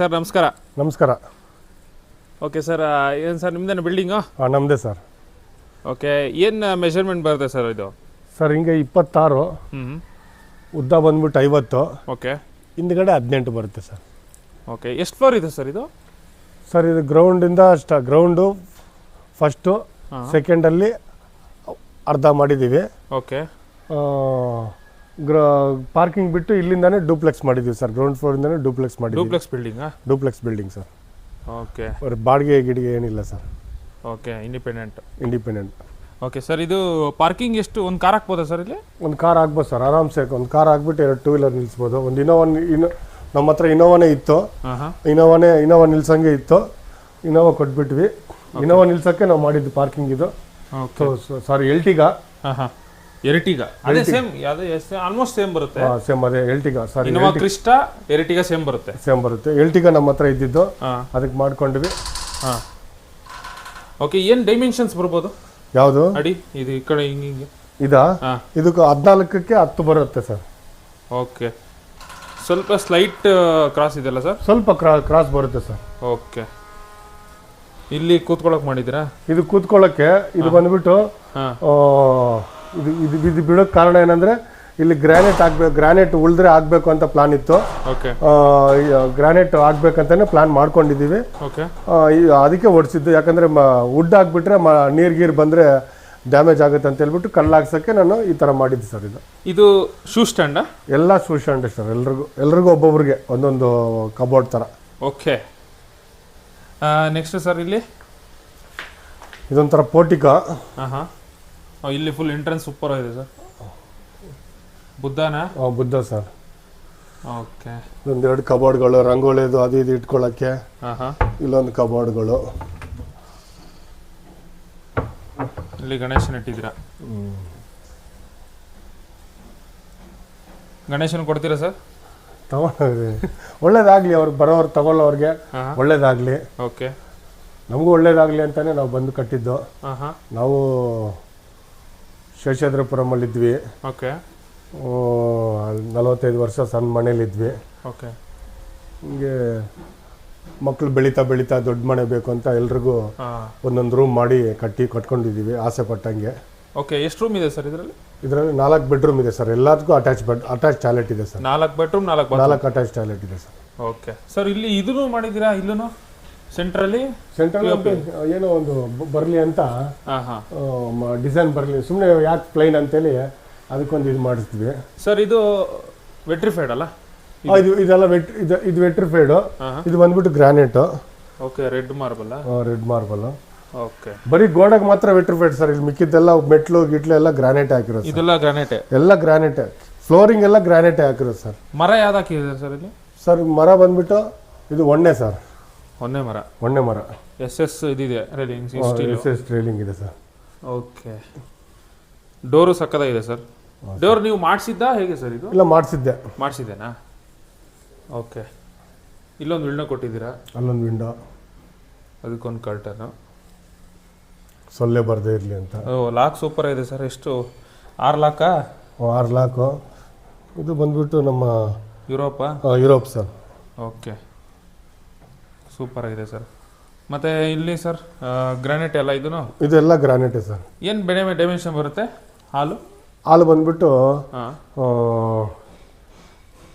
Sir ನಮಸ್ಕಾರ. ನಮಸ್ಕಾರ. Okay sir, ಏನು ಸರ್ ನಿಮ್ದೇನು ಬಿಲ್ಡಿಂಗು? ಹಾಂ ನಮ್ಮದೇ ಸರ್. ಓಕೆ, ಏನು ಮೆಷರ್ಮೆಂಟ್ ಬರುತ್ತೆ ಸರ್ ಇದು? ಸರ್ ಹಿಂಗೆ 26, ಉದ್ದ ಬಂದ್ಬಿಟ್ಟು 50, ಓಕೆ, ಹಿಂದ್ಗಡೆ 18 ಬರುತ್ತೆ ಸರ್. ಓಕೆ, ಎಷ್ಟು ಫ್ಲೋರ್ ಇದೆ ಸರ್ ಇದು? ಸರ್ ಇದು ಗ್ರೌಂಡಿಂದ ಗ್ರೌಂಡು ಫಸ್ಟು, ಸೆಕೆಂಡಲ್ಲಿ ಅರ್ಧ ಮಾಡಿದ್ದೀವಿ. ಓಕೆ, ಪಾರ್ಕಿಂಗ್ ಬಿಟ್ಟು ಇಲ್ಲಿಂದಾನೇ ಡೂಪ್ಲೆಕ್ಸ್ ಮಾಡಿದ್ದೀವಿ ಸರ್. ಗ್ರೌಂಡ್ ಫ್ಲೋರಿಂದಾನೇ ಡೂಪ್ಲೆಕ್ಸ್ ಮಾಡಿದ್ದೀವಿ. Duplex building sir. ಓಕೆ, ಬಾಡಿಗೆ ಗಿಡಿಗೆ ಏನಿಲ್ಲ sir. Okay, independent. Okay sir, ಇದು ಪಾರ್ಕಿಂಗ್ ಎಷ್ಟು? ಒಂದು ಕಾರ್ ಹಾಕ್ಬೋದಾ ಸರ್ ಇಲ್ಲಿ? ಒಂದು ಕಾರ್ ಆಗ್ಬೋದು ಸರ್, ಆರಾಮ್ಸೆ. ಒಂದು ಕಾರ್ ಹಾಕ್ಬಿಟ್ಟು 2 ಟೂ ವೀಲರ್ ನಿಲ್ಲಿಸ್ಬೋದು. ಒಂದು ನಮ್ಮ ಹತ್ರ ಇನೋವಾನೇ ಇತ್ತು. ಇನೋವಾ ನಿಲ್ಸಂಗೆ ಇತ್ತು. ಇನೋವಾ ಕೊಟ್ಬಿಟ್ವಿ. ಇನೋವಾ ನಿಲ್ಸಕ್ಕೆ ನಾವು ಮಾಡಿದ್ದು ಪಾರ್ಕಿಂಗ್ ಇದು. ಸಾರಿ, ಎರ್ಟಿಗಾ ಅದೇ ಸೇಮ್, ಆಲ್ಮೋಸ್ಟ್ ಸೇಮ್ ಬರುತ್ತೆ. ಸೇಮ್ ಅದೇ ಎರ್ಟಿಗಾ. ಸಾರಿ, ಇನೋವಾ ಕ್ರಿಸ್ಟಾ, ಎರ್ಟಿಗಾ ಸೇಮ್ ಬರುತ್ತೆ. ಎರ್ಟಿಗಾ ನಮ್ಮ ಹತ್ರ ಇದ್ದಿದ್ದು, ಅದಕ್ಕೆ ಮಾಡ್ಕೊಂಡ್ವಿ. ಓಕೆ, ಏನು ಡೈಮೆನ್ಷನ್ಸ್ ಬರ್ಬೋದು? ಯಾವುದು ಅಡಿ ಇದು ಈ ಕಡೆ ಹಿಂಗೆ ಇದಕ್ಕೆ 14ಕ್ಕೆ 10 ಬರುತ್ತೆ ಸರ್. ಓಕೆ, ಸ್ವಲ್ಪ ಸ್ಲೈಟ್ ಕ್ರಾಸ್ ಇದೆಯಲ್ಲ ಸರ್? ಸ್ವಲ್ಪ ಕ್ರಾಸ್ ಬರುತ್ತೆ ಸರ್. ಓಕೆ, ಇಲ್ಲಿ ಕೂತ್ಕೊಳ್ಳೋಕೆ ಮಾಡಿದ್ದೀರಾ? ಇದು ಕೂತ್ಕೊಳ್ಳೋಕ್ಕೆ ಇದು ಬಂದ್ಬಿಟ್ಟು ಇದು ಬಿಡೋಕ್ಕೆ ಕಾರಣ ಏನಂದ್ರೆ ಇಲ್ಲಿ ಗ್ರಾನೈಟ್ ಉಳಿದ್ರೆ ಆಗ್ಬೇಕು ಅಂತ ಪ್ಲಾನ್ ಇತ್ತು. ಓಕೆ, ಗ್ರಾನೈಟ್ ಆಗ್ಬೇಕಂತಾನೆ ಪ್ಲಾನ್ ಮಾಡ್ಕೊಂಡಿದ್ದೀವಿ. ಓಕೆ, ಅದಕ್ಕೆ ಓಡಿಸಿದ್ದು. ಯಾಕಂದ್ರೆ ವುಡ್ ಹಾಕ್ಬಿಟ್ರೆ ನೀರ್ ಬಂದ್ರೆ ಡ್ಯಾಮೇಜ್ ಆಗುತ್ತೆ ಅಂತ ಹೇಳ್ಬಿಟ್ಟು ಕಲ್ಲಾಗ್ಸಕ್ಕೆ ನಾನು ಈ ತರ ಮಾಡಿದ್ದು ಸರ್. ಇದು ಶೂ ಸ್ಟ್ಯಾಂಡ್? ಎಲ್ಲ ಶೂ ಸ್ಟ್ಯಾಂಡ್ ಸರ್. ಎಲ್ರಿಗೂ ಒಬ್ಬೊಬ್ರಿಗೆ ಒಂದೊಂದು ಕಬೋರ್ಡ್ ತರ. ಓಕೆ, ನೆಕ್ಸ್ಟ್ ಸರ್ ಇಲ್ಲಿ ಇದೊಂಥರ ಪೋರ್ಟಿಕಾ. ಇಲ್ಲಿ ಫುಲ್ ಎಂಟ್ರೆನ್ಸ್ ಸೂಪರ್ ಆಗಿದೆ ಸರ್. ಬುದ್ಧನಾ? ಬುದ್ಧ ಸರ್. ಓಕೆ, ಒಂದೆರಡು ಕಬೋರ್ಡ್ಗಳು, ರಂಗೋಲಿದು ಅದು ಇದು ಇಟ್ಕೊಳ್ಳೋಕ್ಕೆ. ಇಲ್ಲೊಂದು ಕಬೋರ್ಡ್ಗಳು. ಇಲ್ಲಿ ಗಣೇಶನ ಇಟ್ಟಿದ್ದೀರಾ? ಗಣೇಶನ ಕೊಡ್ತೀರಾ ಸರ್? ಒಳ್ಳೇದಾಗ್ಲಿ, ಅವ್ರು ಬರೋರು ತಗೊಳ್ಳೋರ್ಗೆ ಒಳ್ಳೇದಾಗ್ಲಿ. ಓಕೆ, ನಮಗೂ ಒಳ್ಳೇದಾಗ್ಲಿ ಅಂತಾನೆ ನಾವು ಬಂದು ಕಟ್ಟಿದ್ದು. ನಾವು ಶೇಷಾದ್ರಿಪುರಮಲ್ಲಿದ್ವಿ. ಓಕೆ, 45 ವರ್ಷ ಸಣ್ಣ ಮನೇಲಿದ್ವಿ. ಓಕೆ, ಹಿಂಗೆ ಮಕ್ಕಳು ಬೆಳೀತಾ ದೊಡ್ಡ ಮನೆ ಬೇಕು ಅಂತ ಎಲ್ರಿಗೂ ಒಂದೊಂದು ರೂಮ್ ಮಾಡಿ ಕಟ್ಕೊಂಡಿದ್ದೀವಿ ಆಸೆ ಪಟ್ಟಂಗೆ. ಓಕೆ, ಎಷ್ಟು ರೂಮ್ ಇದೆ ಸರ್ ಇದರಲ್ಲಿ? 4 ಬೆಡ್ರೂಮ್ ಇದೆ ಸರ್. ಎಲ್ಲದಕ್ಕೂ ಅಟ್ಯಾಚ್ ಟಾಯ್ಲೆಟ್ ಇದೆ ಸರ್. 4 ಬೆಡ್ರೂಮ್, 4 ಅಟ್ಯಾಚ್ ಟಾಯ್ಲೆಟ್ ಇದೆ ಸರ್. ಓಕೆ ಸರ್, ಇಲ್ಲಿ ಇದನ್ನು ಮಾಡಿದ್ದೀರಾ? ಇಲ್ಲೂ ಸೆಂಟ್ರಲ್ ಏನೋ ಒಂದು ಬರಲಿ ಅಂತ ಡಿಸೈನ್ ಬರಲಿ, ಸುಮ್ಮನೆ ಯಾಕೆ ಪ್ಲೈನ್ ಅಂತೇಳಿ ಅದಕ್ಕೊಂದು ಇದು ಮಾಡಿಸ್ತೀವಿ ಸರ್. ಇದು ವೆಟ್ರಿಫೈಡ್ ಅಲ್ಲ? ಇದೆಲ್ಲ ಇದು ವೆಟ್ರಿಫೈಡ್. ಇದು ಬಂದ್ಬಿಟ್ಟು granite. Okay, red marble. Okay, ಬರೀ ಗೋಡೆಗೆ ಮಾತ್ರ ವೆಟ್ರಿಫೈಡ್ ಸರ್. ಇಲ್ಲಿ ಮಿಕ್ಕಿದ್ದೆಲ್ಲ ಮೆಟ್ಲು ಎಲ್ಲ ಗ್ರಾನೈಟ್ ಹಾಕಿರೋದು. ಇದೆಲ್ಲ ಗ್ರಾನೈಟ್? ಎಲ್ಲ ಗ್ರಾನೈಟ್. ಫ್ಲೋರಿಂಗ್ ಎಲ್ಲ ಗ್ರಾನೈಟ್ ಹಾಕಿರೋದು ಸರ್. ಮರ ಯಾವ್ದು ಹಾಕಿದೆ ಸರ್ ಇಲ್ಲಿ? ಸರ್ ಮರ ಬಂದ್ಬಿಟ್ಟು ಇದು ಒಣ್ಣೆ ಸರ್. ಒಣ್ಣೆ ಮರ. SS ಇದಿದೆ, ರೈಲಿಂಗ್ ಇದೆ ಸರ್. ಓಕೆ, ಡೋರು ಸಕ್ಕದಾಗಿದೆ ಸರ್. ಡೋರ್ ನೀವು ಮಾಡಿಸಿದ್ದ ಹೇಗೆ ಸರ್ ಇದು? ಇಲ್ಲ, ಮಾಡಿಸಿದ್ದೇನಾ? ಓಕೆ, ಇಲ್ಲೊಂದು ವಿಂಡೋ ಕೊಟ್ಟಿದ್ದೀರಾ? ಅಲ್ಲೊಂದು ವಿಂಡೋ, ಅದಕ್ಕೊಂದು ಕರ್ಟನ್, ಸೊಳ್ಳೆ ಬರದೇ ಇರಲಿ ಅಂತ. ಲಾಕ್ ಸೂಪರ್ ಇದೆ ಸರ್. ಎಷ್ಟು? 6 ಲಾಕಾ? 6 ಲಾಕು. ಇದು ಬಂದ್ಬಿಟ್ಟು ನಮ್ಮ ಯುರೋಪ್ ಸರ್. ಓಕೆ, ಸೂಪರ್ ಆಗಿದೆ ಸರ್. ಮತ್ತೆ ಇಲ್ಲಿ ಸರ್ ಗ್ರಾನೈಟ್ ಎಲ್ಲ ಇದೆಲ್ಲ ಗ್ರಾನೈಟೇ ಸರ್. ಏನು ಡೈಮೆನ್ಷನ್ ಬರುತ್ತೆ? ಹಾಲು ಬಂದ್ಬಿಟ್ಟು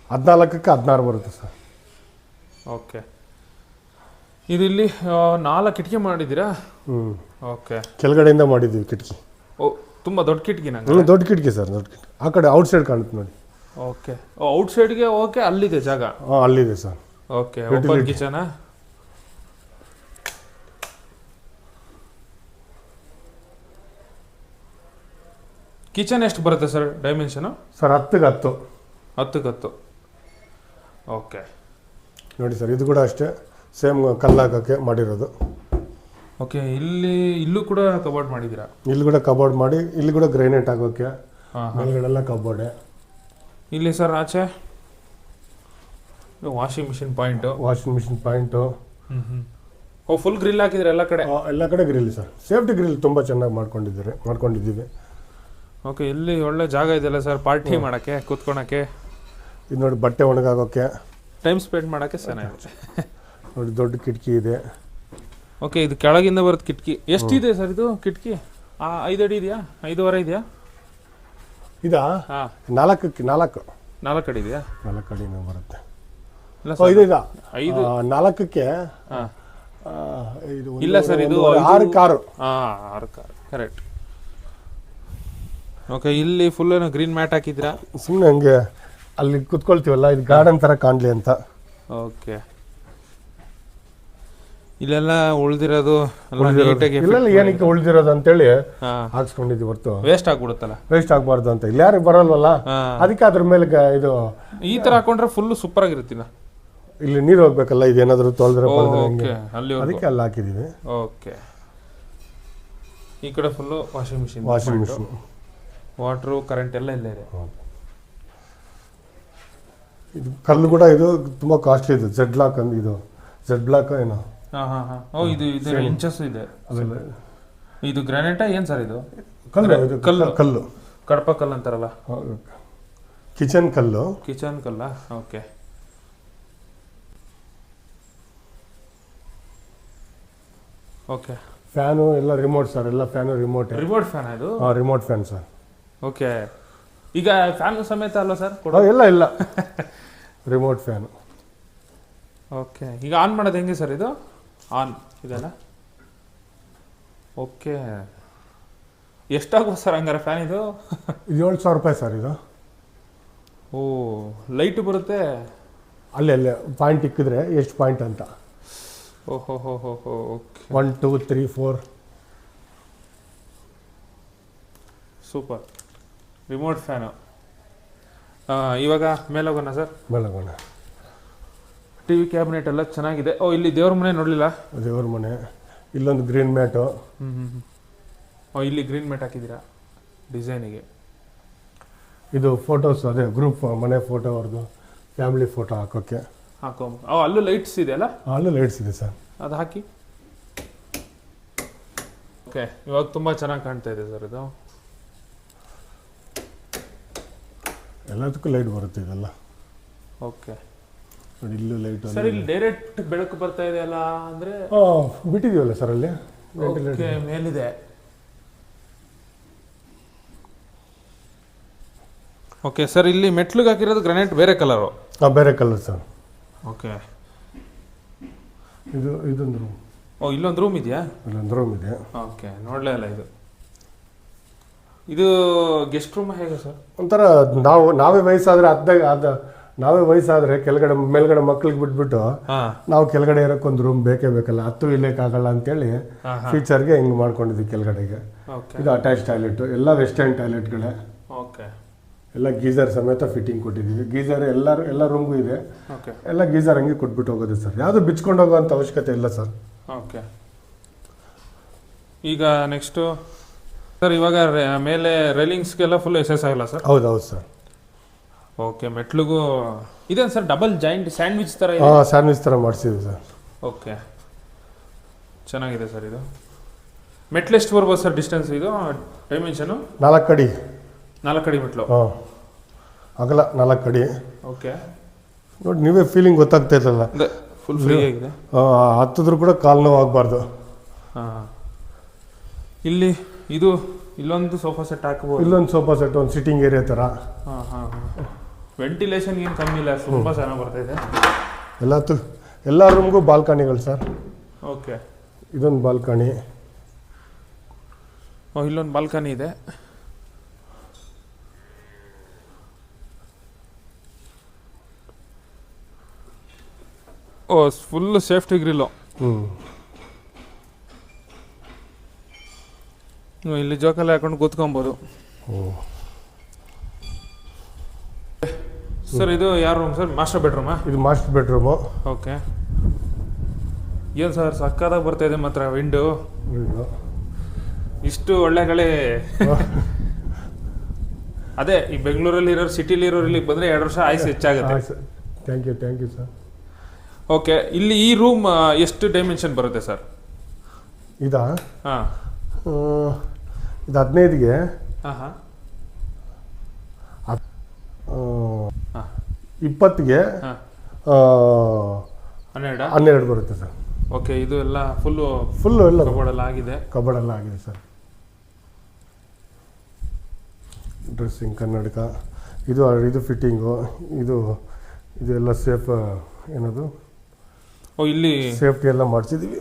14ಕ್ಕೆ 16 ಬರುತ್ತೆ ಸರ್. ಓಕೆ, ಇದು ಇಲ್ಲಿ 4 ಕಿಟಕಿ ಮಾಡಿದ್ದೀರಾ? ಓಕೆ, ಕೆಳಗಡೆಯಿಂದ ಮಾಡಿದ್ದೀವಿ ಕಿಟಕಿ. ತುಂಬ ದೊಡ್ಡ ಕಿಟಕಿನ? ದೊಡ್ಡ ಕಿಟಕಿ ಸರ್, ದೊಡ್ಡ ಕಿಟಕಿ. ಆ ಕಡೆ ಔಟ್ ಸೈಡ್ ಕಾಣುತ್ತೆ ನೋಡಿ. ಓಕೆ, ಔಟ್ ಸೈಡ್ಗೆ ಓಕೆ, ಅಲ್ಲಿದೆ ಜಾಗ? ಅಲ್ಲಿದೆ ಸರ್. ಓಕೆ, ಓಪನ್ ಕಿಚನಾ? ಕಿಚನ್ ಎಷ್ಟು ಬರುತ್ತೆ ಸರ್ ಡೈಮೆನ್ಷನು? ಸರ್ 10ಕ್ಕೆ 10. ಓಕೆ, ನೋಡಿ ಸರ್, ಇದು ಕೂಡ ಅಷ್ಟೇ ಸೇಮ್ ಕಲ್ಲಾಕಕ್ಕೆ ಮಾಡಿರೋದು. ಓಕೆ, ಇಲ್ಲೂ ಕೂಡ ಕಬೋರ್ಡ್ ಮಾಡಿದ್ದೀರಾ? ಇಲ್ಲಿ ಕೂಡ ಕಬೋರ್ಡ್ ಮಾಡಿ, ಇಲ್ಲಿ ಕೂಡ ಗ್ರೈನೇಟ್ ಆಗೋಕ್ಕೆ ಮೇಲ್ಗಡೆಲ್ಲ ಕಬೋರ್ಡೆ. ಇಲ್ಲಿ ಸರ್ ಆಚೆ washing machine point. Full grill ಹಾಕಿದ್ರೆ ಎಲ್ಲ ಕಡೆ ಗ್ರಿಲ್ ಸರ್. ಸೇಫ್ಟಿ ಗ್ರಿಲ್ ತುಂಬ ಚೆನ್ನಾಗಿ ಮಾಡ್ಕೊಂಡಿದ್ದೀವಿ. ಓಕೆ, ಇಲ್ಲಿ ಒಳ್ಳೆ ಜಾಗ ಇದೆಯಲ್ಲ ಸರ್ ಪಾರ್ಟಿ ಮಾಡೋಕ್ಕೆ, ಕೂತ್ಕೊಳಕ್ಕೆ. ಇದು ನೋಡಿ, ಬಟ್ಟೆ ಒಣಗಾಕೋಕ್ಕೆ. ಟೈಮ್ ಸ್ಪೆಂಡ್ ಮಾಡೋಕ್ಕೆ ಚೆನ್ನಾಗಿರುತ್ತೆ. ನೋಡಿ ದೊಡ್ಡ ಕಿಟಕಿ ಇದೆ. ಓಕೆ, ಇದು ಕೆಳಗಿಂದ ಬರುತ್ತೆ ಕಿಟಕಿ. ಎಷ್ಟಿದೆ ಸರ್ ಇದು ಕಿಟಕಿ? 5 ಅಡಿ ಇದೆಯಾ, 5.5 ಇದೆಯಾ? ಇದಾ ಹಾಂ, 4 ಅಡಿ ಇದೆಯಾ? 4 ಅಡಿನೂ ಬರುತ್ತೆ. ಇಲ್ಲ ಓ, ಇದು ಇದಾ 5. 4ಕ್ಕೆ ಹಾಂ, ಇದು ಇಲ್ಲ ಸರ್, ಇದು 6 ಕಾರು. ಹಾಂ, 6 ಕಾರ್, ಕರೆಕ್ಟ್. ಓಕೆ, ಇಲ್ಲಿ ಫುಲ್ ಏನೋ ಗ್ರೀನ್ ಮ್ಯಾಟ್ ಹಾಕಿದ್ರಾ? ಸುಮ್ಮನೆ ಹಂಗೆ ಅಲ್ಲಿ ಕುತ್ಕೊಳ್ತೀವಲ್ಲ, ಇದು ಗಾರ್ಡನ್ ಥರ ಕಾಣಲಿ ಅಂತ. ಓಕೆ, ಇಲ್ಲೆಲ್ಲ ಉಳ್ದಿರೋದು ಇಲ್ಲೆಲ್ಲ ಏನಕ್ಕೆ ಉಳಿದಿರೋದು ಅಂತೇಳಿ ಹಾಕ್ಸ್ಕೊಂಡಿದ್ದೀವಿ ಹೊರತು ವೇಸ್ಟ್ ಆಗ್ಬಿಡುತ್ತಲ್ಲ, ವೇಸ್ಟ್ ಆಗಬಾರ್ದು ಅಂತ. ಇಲ್ಲಿ ಯಾರಿಗೆ ಬರಲ್ವಲ್ಲ, ಅದಕ್ಕೆ ಅದ್ರ ಮೇಲೆ ಇದು ಈ ಥರ ಹಾಕೊಂಡ್ರೆ ಫುಲ್ ಸೂಪರ್ ಆಗಿರುತ್ತಿಲ್ಲ. ಇಲ್ಲಿ ನೀರು ಹೋಗ್ಬೇಕಲ್ಲ, ಇದೇನಾದರೂ ತೊಳೆದ್ರೆ ಅಲ್ಲಿ ಅದಕ್ಕೆ ಅಲ್ಲಿ ಹಾಕಿದ್ದೀವಿ. ಓಕೆ, ಈ ಕಡೆ full washing machine, water, current ಎಲ್ಲ ಇಲ್ಲೇ ಇದೆ. ಇದು ಕಲ್ಲು ಕೂಡ ಇದು ತುಂಬ ಕಾಸ್ಟ್ಲಿ ಇದು. ಝೆಡ್ ಬ್ಲಾಕ್ ಏನೋ. ಓ, ಇದು ಇಂಚಸ್ ಇದೆ. ಇದು ಗ್ರಾನೈಟಾ ಏನು ಸರ್? ಇದು ಕಲ್ಲು ಕಡಪ ಕಲ್ಲು ಅಂತಾರಲ್ಲ, ಕಿಚನ್ ಕಲ್ಲು ಓಕೆ. ಓಕೆ, ಫ್ಯಾನು ಎಲ್ಲ ರಿಮೋಟ್ ಸರ್, ಎಲ್ಲ ಫ್ಯಾನು ರಿಮೋಟ್ ಫ್ಯಾನ್ ಇದು? Remote fan sir. ಓಕೆ, ಈಗ ಫ್ಯಾನ್ ಸಮೇತ ಅಲ್ವಾ ಸರ್? ಇಲ್ಲ ರಿಮೋಟ್ ಫ್ಯಾನು. ಓಕೆ, ಈಗ ಆನ್ ಮಾಡೋದು ಹೆಂಗೆ ಸರ್? ಇದು ಆನ್ ಇದೆಲ್ಲ. ಓಕೆ, ಎಷ್ಟಾಗ್ಬೋದು ಸರ್ ಹಂಗಾರೆ ಫ್ಯಾನ್ ಇದು? 7,000 ರೂಪಾಯಿ ಸರ್ ಇದು. ಓ, ಲೈಟು ಬರುತ್ತೆ ಅಲ್ಲೇ ಪಾಯಿಂಟ್ ಇಕ್ಕಿದ್ರೆ ಎಷ್ಟು ಪಾಯಿಂಟ್ ಅಂತ. ಓಹೋ, ಓಕೆ, 1 2 3 4. Super remote fan. ಇವಾಗ ಮೇಲೋಗೋಣ ಸರ್? ಮೇಲೋಗೋಣ. ಟಿ ವಿ ಕ್ಯಾಬಿನೆಟ್ ಎಲ್ಲ ಚೆನ್ನಾಗಿದೆ. ಓ, ಇಲ್ಲಿ ದೇವ್ರ ಮನೆ ನೋಡಲಿಲ್ಲ? ದೇವ್ರ ಮನೆ. ಇಲ್ಲೊಂದು ಗ್ರೀನ್ ಮ್ಯಾಟು. ಓ, ಇಲ್ಲಿ ಗ್ರೀನ್ ಮ್ಯಾಟ್ ಹಾಕಿದ್ದೀರಾ ಡಿಸೈನಿಗೆ. ಇದು ಫೋಟೋಸ್, ಅದೇ ಗ್ರೂಪ್ ಮನೆ ಫೋಟೋ, ಅವ್ರದ್ದು ಫ್ಯಾಮಿಲಿ ಫೋಟೋ ಹಾಕೋಕ್ಕೆ ಅಲ್ಲೂ ಲೈಟ್ಸ್ ಇದೆ ಅಲ್ಲ? ಅಲ್ಲೂ ಲೈಟ್ಸ್ ಇದೆ ಸರ್, ಅದು ಹಾಕಿ. ಓಕೆ, ಇವಾಗ ತುಂಬ ಚೆನ್ನಾಗಿ ಕಾಣ್ತಾ ಇದೆ ಸರ್ ಇದು. ಎಲ್ಲದಕ್ಕೂ ಲೈಟ್ ಬರುತ್ತೆ ಇದೆಲ್ಲ. ಓಕೆ, ನೋಡಿ ಇಲ್ಲೂ ಲೈಟ್ ಸರ್. ಇಲ್ಲಿ ಡೈರೆಕ್ಟ್ ಬೆಳಕು ಬರ್ತಾ ಇದೆ ಅಲ್ಲ, ಅಂದರೆ ಬಿಟ್ಟಿದೀವಲ್ಲ ಸರ್ ಅಲ್ಲಿ ಮೇಲಿದೆ. ಓಕೆ ಸರ್, ಇಲ್ಲಿ ಮೆಟ್ಲಿಗೆ ಹಾಕಿರೋದು ಗ್ರಾನೈಟ್ ಬೇರೆ ಕಲರು? ಬೇರೆ ಕಲರ್ ಸರ್. ಓಕೆ, ಇದೊಂದು ರೂಮ್. ಓ, ಇಲ್ಲೊಂದು ರೂಮ್ ಇದೆಯಾ? ಇಲ್ಲೊಂದು ರೂಮ್ ಇದೆ. ಓಕೆ, ನೋಡಲೇ ಅಲ್ಲ ಇದು ಗೆಸ್ಟ್ ರೂಮ್ ಹೇಗೆ ಸರ್? ಒಂಥರ ನಾವೇ ವಯಸ್ಸಾದ್ರೆ ಕೆಳಗಡೆ ಮೇಲ್ಗಡೆ ಮಕ್ಳಿಗೆ ಬಿಟ್ಬಿಟ್ಟು ನಾವು ಕೆಳಗಡೆ ಇರೋಕೆ ಒಂದು ರೂಮ್ ಬೇಕಲ್ಲ, ಹತ್ತು ಇಲ್ಲಕ್ಕಾಗಲ್ಲ ಅಂತೇಳಿ ಫೀಚರ್ಗೆ ಹಿಂಗೆ ಮಾಡ್ಕೊಂಡಿದ್ವಿ ಕೆಳಗಡೆಗೆ. ಇದು ಅಟ್ಯಾಚ್ ಟಾಯ್ಲೆಟ್, ಎಲ್ಲ ವೆಸ್ಟರ್ನ್ ಟಾಯ್ಲೆಟ್ಗಳೇ. ಓಕೆ, ಎಲ್ಲ ಗೀಸರ್ ಸಮೇತ ಫಿಟ್ಟಿಂಗ್ ಕೊಟ್ಟಿದ್ದೀವಿ. ಗೀಸರ್ ಎಲ್ಲ ರೂಮ್ಗೂ ಇದೆ. ಎಲ್ಲ ಗೀಸರ್ ಹಂಗೆ ಕೊಟ್ಬಿಟ್ಟು ಹೋಗೋದು ಸರ್, ಯಾವುದು ಬಿಚ್ಕೊಂಡು ಹೋಗೋಂಥ ಅವಶ್ಯಕತೆ ಇಲ್ಲ ಸರ್. ಓಕೆ, ಈಗ ನೆಕ್ಸ್ಟು ಸರ್, ಇವಾಗ ಮೇಲೆ ರೈಲಿಂಗ್ಸ್ಗೆಲ್ಲ ಫುಲ್ ಎಸ್ ಆಗಿಲ್ಲ ಸರ್? ಹೌದು ಸರ್. ಓಕೆ, ಮೆಟ್ಲಿಗೂ ಇದೇನು ಸರ್ ಡಬಲ್ ಜಾಯಿಂಟ್ ಸ್ಯಾಂಡ್ವಿಚ್ ಥರ? ಸ್ಯಾಂಡ್ವಿಚ್ ಥರ ಮಾಡಿಸಿದ್ವಿ ಸರ್. ಓಕೆ, ಚೆನ್ನಾಗಿದೆ ಸರ್ ಇದು. ಮೆಟ್ಲು ಎಷ್ಟು ಬರ್ಬೋದು ಸರ್ ಡಿಸ್ಟೆನ್ಸ್? ಇದು ಡೈಮೆನ್ಷನು 4 ಅಡಿ. 4 ಅಡಿ ಮೆಟ್ಲು? ಅಗಲ 4 ಅಡಿ. ಓಕೆ, ನೋಡಿ ನೀವೇ ಫೀಲಿಂಗ್ ಗೊತ್ತಾಗ್ತಾ ಇರಲ್ಲ, ಫುಲ್ ಫ್ರೀ ಆಗಿದೆ. ಹತ್ತಿದ್ರು ಕೂಡ ಕಾಲು ನೋವು ಆಗಬಾರ್ದು. ಇಲ್ಲೊಂದು ಸೋಫಾ ಸೆಟ್ ಹಾಕಬಹುದು. ಇಲ್ಲೊಂದು ಸೋಫಾ ಸೆಟ್, ಒಂದು ಸಿಟ್ಟಿಂಗ್ ಏರಿಯಾ ಥರ. ವೆಂಟಿಲೇಷನ್ ಏನು ಕಮ್ಮಿ ಇಲ್ಲ, ತುಂಬ ಚೆನ್ನಾಗಿ ಬರ್ತಾ ಇದೆ. ಎಲ್ಲ ರೂಮ್ಗೂ ಬಾಲ್ಕನಿಗಳು ಸರ್. ಓಕೆ, ಇದೊಂದು ಬಾಲ್ಕನಿ. ಇಲ್ಲೊಂದು ಬಾಲ್ಕನಿ ಇದೆ. ಓ, ಫುಲ್ ಸೇಫ್ಟಿ ಗ್ರಿಲ್ಲು. ಇಲ್ಲಿ ಜೋಕಾಲಿ ಹಾಕೊಂಡು ಕೂತ್ಕೊಬೋದು. ಸರ್, ಇದು ಯಾವ ರೂಮ್ ಸರ್? ಮಾಸ್ಟರ್ ಬೆಡ್ರೂಮಾ? ಇದು ಮಾಸ್ಟರ್ ಬೆಡ್ರೂಮು. ಓಕೆ, ಏನು ಸರ್ ಸಕ್ಕತ್ತಾಗಿ ಬರ್ತಾ ಇದೆ ಮಾತ್ರ ವಿಂಡೋ. ಇಷ್ಟು ಒಳ್ಳೆ ಗಾಳಿ. ಅದೇ ಈ ಬೆಂಗಳೂರಲ್ಲಿ ಇರೋರು, ಸಿಟಿಲಿ ಇರೋರು ಇಲ್ಲಿಗೆ ಬಂದರೆ 2 ವರ್ಷ ಆಯ್ಸು ಹೆಚ್ಚಾಗುತ್ತೆ. Thank you sir. ಓಕೆ, ಇಲ್ಲಿ ಈ ರೂಮ್ ಎಷ್ಟು ಡೈಮೆನ್ಷನ್ ಬರುತ್ತೆ ಸರ್? ಇದು 15ಗೆ 20ಗೆ 12 ಬರುತ್ತೆ ಸರ್. ಓಕೆ, ಇದು ಎಲ್ಲ ಫುಲ್ಲು ಎಲ್ಲ ಕಬೋರ್ಡ್ ಎಲ್ಲ ಆಗಿದೆ. ಕಬೋರ್ಡ್ ಎಲ್ಲ ಆಗಿದೆ ಸರ್. ಡ್ರೆಸ್ಸಿಂಗ್ ಕನ್ನಡಕ, ಇದು ಫಿಟ್ಟಿಂಗು, ಇದೆಲ್ಲ ಸೇಫ್ ಏನದು ಇಲ್ಲಿ ಸೇಫ್ಟಿ ಎಲ್ಲ ಮಾಡಿಸಿದ್ದೀವಿ.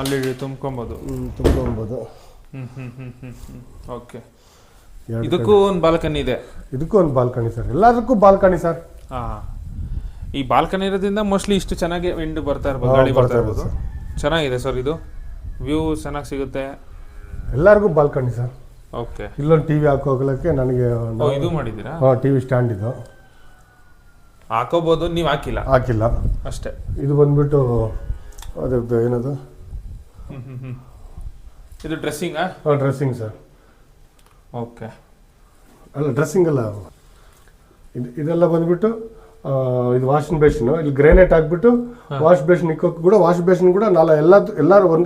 ಅಲ್ಲಿ ತುಂಬ್ಕೊಬೋದು. ಓಕೆ, ಇದಕ್ಕೂ ಒಂದು ಬಾಲ್ಕನಿ ಇದೆ. ಇದಕ್ಕೂ ಒಂದು ಬಾಲ್ಕನಿ ಸರ್. ಎಲ್ಲದಕ್ಕೂ ಬಾಲ್ಕನಿ ಸರ್. ಈ ಬಾಲ್ಕನಿ ಇರೋದ್ರಿಂದ ಮೋಸ್ಟ್ಲಿ ಇಷ್ಟು ಚೆನ್ನಾಗಿ ವಿಂಡ್ ಬರ್ತಾ ಇರ್ಬೋದು, ಗಾಳಿ ಬರ್ತಾ ಇರ್ಬೋದು. ಚೆನ್ನಾಗಿದೆ ಸರ್, ಇದು ವ್ಯೂ ಚೆನ್ನಾಗಿ ಸಿಗುತ್ತೆ. ಎಲ್ಲರಿಗೂ ಬಾಲ್ಕನಿ ಸರ್. ಓಕೆ, ಇಲ್ಲೊಂದು ಟಿವಿ ಹಾಕೋಗ್ಲಿಕ್ಕೆ ನನಗೆ ಇದು ಮಾಡಿದ್ದೀರಾ? ಟಿವಿ ಸ್ಟ್ಯಾಂಡ್ ಇದು ಹಾಕೋಬಹುದು, ನೀವು ಹಾಕಿಲ್ಲ ಅಷ್ಟೇ. ಇದು ಬಂದ್ಬಿಟ್ಟು ಅದ್ರದ್ದು ಏನದು ಇದು ಡ್ರೆಸ್ಸಿಂಗಾ? Dressing sir. ಓಕೆ, ಅಲ್ಲ ಡ್ರೆಸ್ಸಿಂಗ್ ಅಲ್ಲ, ಇದೆಲ್ಲ ಬಂದ್ಬಿಟ್ಟು ಇದು ವಾಷಿಂಗ್ ಬೇಸಿನ್. ಇಲ್ಲಿ ಗ್ರಾನೈಟ್ ಹಾಕ್ಬಿಟ್ಟು ವಾಶ್ ಬೇಸಿನ್ ಇಕ್ಕೋಕೆ ಕೂಡ, ವಾಶ್ ಬೇಸಿನ್ ಕೂಡ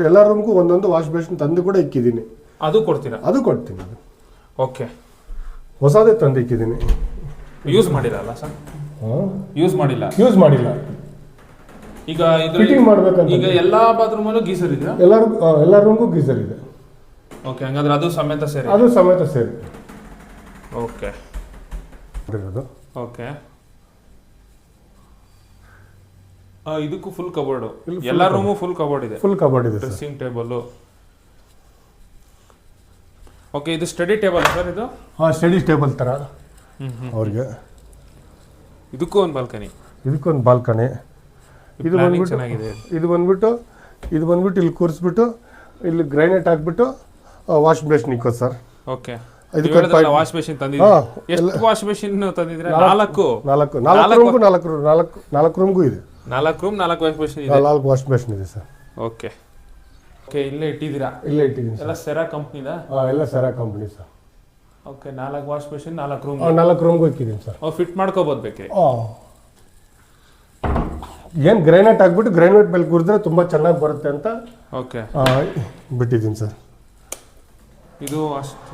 ಎಲ್ಲ ರೂಮ್ಗೂ ಒಂದೊಂದು ವಾಶ್ ಬೇಸಿನ್ ತಂದು ಕೂಡ ಇಕ್ಕಿದ್ದೀನಿ. ಅದು ಕೊಡ್ತೀರಾ? ಅದು ಕೊಡ್ತೀನಿ. ಓಕೆ, ಹೊಸದೇ ತಂದು ಇಕ್ಕಿದ್ದೀನಿ. ಯೂಸ್ ಮಾಡಿರಲ್ಲ ಸರ್? ಯೂಸ್ ಮಾಡಿಲ್ಲ. ಈಗ ಫಿಟ್ಟಿಂಗ್ ಮಾಡ್ಬೇಕಂತ. ಈಗ ಎಲ್ಲಾ ಬಾತ್ರೂಮಲ್ಲೂ ಗೀಸರ್ ಇದೆ? ಎಲ್ಲ ರೂಮ್ಗೂ ಗೀಸರ್ ಇದೆ. ಓಕೆ, ಹಂಗಂದ್ರೆ ಅದು ಸಮೇತ ಸೇರಿ. ಓಕೆ ಓಕೆ, ಇದಕ್ಕೂ ಫುಲ್ ಕಬೋರ್ಡ್. ಎಲ್ಲ ರೂಮು ಫುಲ್ ಕಬೋರ್ಡ್ ಇದೆ. Dressing table. ಓಕೆ, ಇದು ಸ್ಟಡಿ ಟೇಬಲ್ ಸರ್? ಇದು ಸ್ಟಡಿ ಟೇಬಲ್ ತರ ಅವ್ರಿಗೆ. ಇದಕ್ಕೂ ಒಂದು ಬಾಲ್ಕನಿ. ಇದು ಬಂದ್ಬಿಟ್ಟು ಇಲ್ಲಿ ಕೂರಿಸ್ಬಿಟ್ಟು ಇಲ್ಲಿ ಗ್ರೈನೇಟ್ ಹಾಕ್ಬಿಟ್ಟು ವಾಶ್ ಬೇಸಿನ್ ಇಕ್ಕೋದು ಸರ್. ಓಕೆ, ವಾಶ್ ಬೇಸಿನ್ ತಂದಿದ್ದೀರಾ? ಎಷ್ಟು ವಾಶ್ ಬೇಸಿನ್ ತಂದಿದ್ದೀರಾ? 4 ರೂಮ್ಗೂ ಇದೆ. 4 ರೂಮ್ 4 ವಾಶ್ ಬೇಸಿನ್ ಇದೆ. 4 ವಾಶ್ ಬೇಸಿನ್ ಇದೆ ಸರ್. ಓಕೆ ಓಕೆ, ಇಲ್ಲೇ ಇಟ್ಟಿದ್ದೀರಾ? ಇಟ್ಟಿದ್ದೀನಿ. ಎಲ್ಲ ಸೆರಾ ಕಂಪ್ನಿದಾ? ಎಲ್ಲ Cera company sir. Okay, 4 wash basin 4 room. 4 ರೂಮ್ಗೂ ಇಕ್ಕಿದ್ದೀನಿ ಸರ್. ಫಿಟ್ ಮಾಡ್ಕೋಬೋದು ಬೇಕ್ರಿ? ಏನು ಗ್ರೈನೇಟ್ ಹಾಕ್ಬಿಟ್ಟು ಗ್ರೈನೇಟ್ ಮೇಲೆ ಕೂರಿದ್ರೆ ತುಂಬ ಚೆನ್ನಾಗಿ ಬರುತ್ತೆ ಅಂತ ಓಕೆ ಬಿಟ್ಟಿದ್ದೀನಿ ಸರ್. ಇದು ಅಷ್ಟು.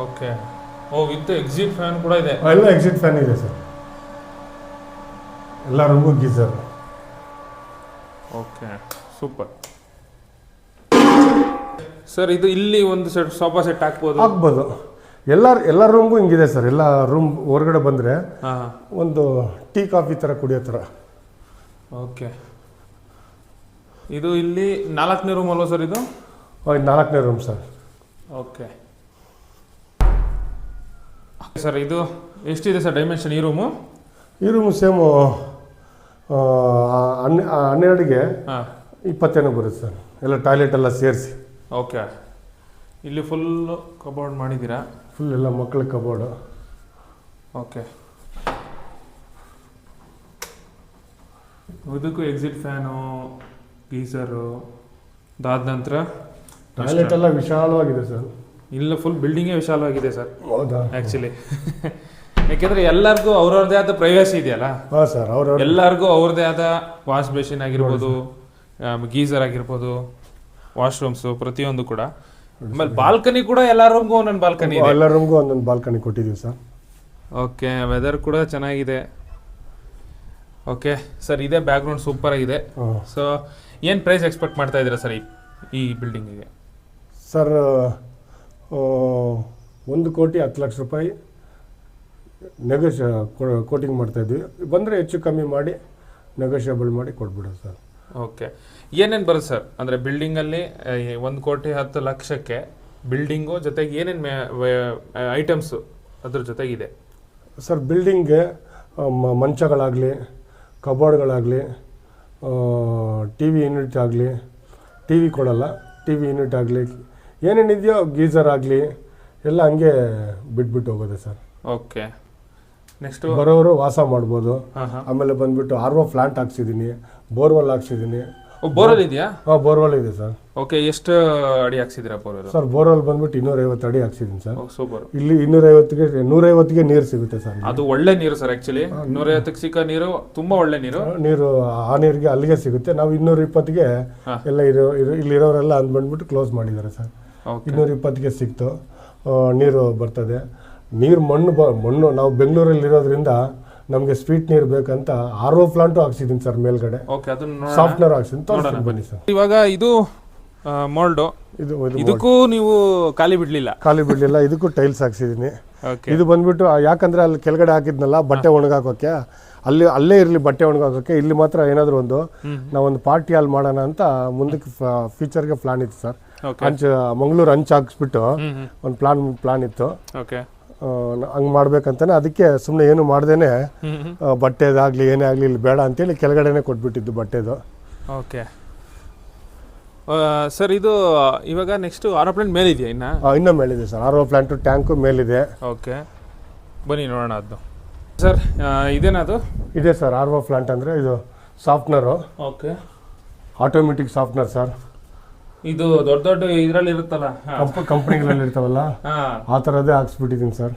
ಓಕೆ, ವಿತ್ ಎಕ್ಸಿಟ್ ಫ್ಯಾನ್ ಕೂಡ ಇದೆ? ಎಲ್ಲ ಎಕ್ಸಿಟ್ ಫ್ಯಾನ್ ಇದೆ ಸರ್. ಎಲ್ಲ ರೂಮ್ಗೂ ಗೀಸರ್. Okay, super sir. ಇದು ಇಲ್ಲಿ ಒಂದು ಸೋಫಾ ಸೆಟ್ ಹಾಕ್ಬೋದು? ಎಲ್ಲ ರೂಮ್ಗೂ ಹಿಂಗಿದೆ ಸರ್. ಎಲ್ಲ ರೂಮ್ ಹೊರಗಡೆ ಬಂದರೆ ಒಂದು ಟೀ ಕಾಫಿ ಥರ ಕುಡಿಯೋ ಥರ. ಓಕೆ, ಇದು ಇಲ್ಲಿ 4ನೇ ರೂಮ್ ಅಲ್ವಾ ಸರ್? ಇದು 4ನೇ ರೂಮ್ ಸರ್. ಓಕೆ ಸರ್, ಇದು ಎಷ್ಟಿದೆ ಸರ್ ಡೈಮೆನ್ಷನ್ ಈ ರೂಮು? ಈ ರೂಮು ಸೇಮು 12ಗೆ 20 ಬರುತ್ತೆ ಸರ್. ಎಲ್ಲ ಟಾಯ್ಲೆಟ್ ಎಲ್ಲ ಸೇರಿಸಿ. ಓಕೆ, ಇಲ್ಲಿ ಫುಲ್ ಕಬೋರ್ಡ್ ಮಾಡಿದ್ದೀರಾ? ಫುಲ್ ಎಲ್ಲ ಮಕ್ಕಳ ಕಬೋರ್ಡು. ಓಕೆ, ಇದಕ್ಕೂ ಎಕ್ಸಿಟ್ ಫ್ಯಾನು, ಗೀಸರು, ಅದಾದ ನಂತರ ಟಾಯ್ಲೆಟ್ ಎಲ್ಲ ವಿಶಾಲವಾಗಿದೆ ಸರ್. ಇಲ್ಲ, ಫುಲ್ ಬಿಲ್ಡಿಂಗೇ ವಿಶಾಲವಾಗಿದೆ ಸರ್. ಹೌದಾ? ಆ್ಯಕ್ಚುಲಿ ಯಾಕೆಂದರೆ ಎಲ್ಲರಿಗೂ ಅವ್ರವ್ರದ್ದೇ ಆದ ಪ್ರೈವಸಿ ಇದೆಯಲ್ಲ. ಹಾಂ ಸರ್, ಎಲ್ಲರಿಗೂ ಅವ್ರದ್ದೇ ಆದ ವಾಶ್ ಬೇಸಿನ್ ಆಗಿರ್ಬೋದು, ಗೀಸರ್ ಆಗಿರ್ಬೋದು, ವಾಶ್ರೂಮ್ಸು ಪ್ರತಿಯೊಂದು ಕೂಡ. ಆಮೇಲೆ ಬಾಲ್ಕನಿ ಕೂಡ ಎಲ್ಲ ರೂಮ್ಗೂ ಒಂದೊಂದು ಬಾಲ್ಕನಿ ಇದೆ. ಎಲ್ಲ ರೂಮ್ಗೂ ಒಂದೊಂದು ಬಾಲ್ಕನಿ ಕೊಟ್ಟಿದ್ದೀವಿ ಸರ್. ಓಕೆ, ವೆದರ್ ಕೂಡ ಚೆನ್ನಾಗಿದೆ. ಓಕೆ ಸರ್, ಇದೇ ಬ್ಯಾಕ್ಗ್ರೌಂಡ್ ಸೂಪರ್ ಆಗಿದೆ. ಸೊ ಏನು ಪ್ರೈಸ್ ಎಕ್ಸ್ಪೆಕ್ಟ್ ಮಾಡ್ತಾ ಇದ್ದೀರಾ ಸರ್ ಈ ಬಿಲ್ಡಿಂಗಿಗೆ? ಸರ್ 1,10,00,000 ರೂಪಾಯಿ ಕೋಟಿಂಗ್ ಮಾಡ್ತಾಯಿದ್ವಿ. ಬಂದರೆ ಹೆಚ್ಚು ಕಮ್ಮಿ ಮಾಡಿ ನೆಗೋಷಿಯಬಲ್ ಮಾಡಿ ಕೊಟ್ಬಿಡೋದು ಸರ್. ಓಕೆ, ಏನೇನು ಬರುತ್ತೆ ಸರ್? ಅಂದರೆ ಬಿಲ್ಡಿಂಗಲ್ಲಿ 1,10,00,000ಕ್ಕೆ ಬಿಲ್ಡಿಂಗು ಜೊತೆಗೆ ಏನೇನು ಐಟಮ್ಸು ಅದ್ರ ಜೊತೆಗಿದೆ ಸರ್? ಬಿಲ್ಡಿಂಗ್ಗೆ ಮಂಚಗಳಾಗಲಿ, ಕಬೋರ್ಡ್ಗಳಾಗಲಿ, ಟಿ ವಿ ಯೂನಿಟ್ ಆಗಲಿ, ಟಿ ವಿ ಕೊಡಲ್ಲ, ಟಿ ವಿ ಯೂನಿಟ್ ಆಗಲಿ, ಏನೇನಿದೆಯೋ ಗೀಸರ್ ಆಗಲಿ ಎಲ್ಲ ಹಂಗೆ ಬಿಟ್ಬಿಟ್ಟು ಹೋಗೋದೆ ಸರ್. ಓಕೆ, ನೆಕ್ಸ್ಟ್ ಬರೋರು ವಾಸ ಮಾಡ್ಬೋದು. ಆಮೇಲೆ ಬಂದ್ಬಿಟ್ಟು RO ಪ್ಲಾಂಟ್ ಹಾಕ್ಸಿದ್ದೀನಿ, ಬೋರ್ವೆಲ್ ಹಾಕ್ಸಿದ್ದೀನಿ. ಬೋರ್ವೆಲ್ ಇದೆಯಾ? ಬೋರ್ವೆಲ್ ಇದೆ ಸರ್. ಓಕೆ, ಎಷ್ಟು ಅಡಿ ಹಾಕ್ಸಿದ್ದೀರಾ ಬೋರ್ವೆಲ್? ಸರ್ ಬೋರ್ವೆಲ್ ಬಂದ್ಬಿಟ್ಟು 250 ಅಡಿ ಹಾಕ್ಸಿದ್ದೀನಿ ಸರ್. ಸೂಪರ್. ಇಲ್ಲಿ 150ಗೆ ನೀರು ಸಿಗುತ್ತೆ ಸರ್. ಅದು ಒಳ್ಳೆ ನೀರು ಸರ್. ಆಕ್ಚುಲಿ 250ಕ್ಕೆ ಸಿಕ್ಕ ನೀರು ತುಂಬಾ ಒಳ್ಳೆ ನೀರು. ಆ ನೀರಿಗೆ ಅಲ್ಲಿಗೆ ಸಿಗುತ್ತೆ. ನಾವು 220ಗೆ ಎಲ್ಲ ಇಲ್ಲಿರೋರೆಲ್ಲ ಅಂದ್ ಬಂದ್ಬಿಟ್ಟು ಕ್ಲೋಸ್ ಮಾಡಿದ್ದಾರೆ ಸರ್. 220ಗೆ ಸಿಕ್ತು, ನೀರು ಬರ್ತದೆ. ನೀರು ಮಣ್ಣು ನಾವು ಬೆಂಗಳೂರಲ್ಲಿ ಇರೋದ್ರಿಂದ ನಮಗೆ ಸ್ವೀಟ್ ನೀರು ಬೇಕಂತ RO ಪ್ಲಾಂಟು ಹಾಕ್ಸಿದ್ದೀನಿ ಸರ್ ಮೇಲ್ಗಡೆ. ಸಾಫ್ಟ್ನರ್ ಹಾಕ್ಸಿದ್ದೀನಿ ಬನ್ನಿ ಸರ್. ಇವಾಗ ಇದು ಮೋಲ್ಡು, ಇದಕ್ಕೂ ನೀವು ಖಾಲಿ ಬಿಡ್ಲಿಲ್ಲ. ಇದಕ್ಕೂ ಟೈಲ್ಸ್ ಹಾಕ್ಸಿದ್ದೀನಿ. ಇದು ಬಂದ್ಬಿಟ್ಟು ಯಾಕಂದ್ರೆ ಅಲ್ಲಿ ಕೆಳಗಡೆ ಹಾಕಿದ್ನಲ್ಲ ಬಟ್ಟೆ ಒಣಗಾಕೋಕೆ, ಅಲ್ಲೇ ಇರಲಿ ಬಟ್ಟೆ ಒಣಗಾಕೋಕೆ. ಇಲ್ಲಿ ಮಾತ್ರ ಏನಾದ್ರು ನಾವೊಂದು ಪಾರ್ಟಿ ಹಾಲ್ ಮಾಡೋಣ ಅಂತ ಮುಂದಕ್ಕೆ ಫ್ಯೂಚರ್ಗೆ ಪ್ಲಾನ್ ಇತ್ತು ಸರ್. ಮಂಗಳೂರು ಹಂಚ್ ಹಾಕ್ಸ್ಬಿಟ್ಟು ಒಂದು ಪ್ಲಾನ್ ಇತ್ತು. ಹಂಗ್ ಮಾಡ್ಬೇಕಂತಾನೆ ಅದಕ್ಕೆ ಸುಮ್ಮನೆ ಏನು ಮಾಡ್ದೇನೆ ಬಟ್ಟೆದಾಗ್ಲಿ ಏನೇ ಆಗ್ಲಿ ಇಲ್ಲಿ ಬೇಡ ಅಂತೇಳಿ ಕೆಳಗಡೆನೆ ಕೊಟ್ಬಿಟ್ಟಿದ್ದು ಬಟ್ಟೆದು. ಓಕೆ ಸರ್, ಇದು ಇವಾಗ ನೆಕ್ಸ್ಟ್ RO ಪ್ಲಾಂಟ್ ಮೇಲಿದೆಯಾ? ಇನ್ನೂ ಮೇಲಿದೆ ಸರ್. RO ಪ್ಲಾಂಟ್ ಟ್ಯಾಂಕು ಮೇಲಿದೆ. ಓಕೆ, ಬನ್ನಿ ನೋಡೋಣ ಅದು. ಸರ್ ಇದೇನದು? ಇದೆ ಸರ್ RO ಪ್ಲಾಂಟ್ ಅಂದರೆ ಇದು softener. Okay, automatic softener sir. ಇದು ದೊಡ್ಡ ಇದರಲ್ಲಿ ಇರುತ್ತಲ್ಲ, ಕಂಪ್ನಿಗಳಲ್ಲಿ ಇರ್ತಾವಲ್ಲ ಆ ಥರದೇ ಹಾಕ್ಸ್ಬಿಟ್ಟಿದ್ದೀನಿ ಸರ್.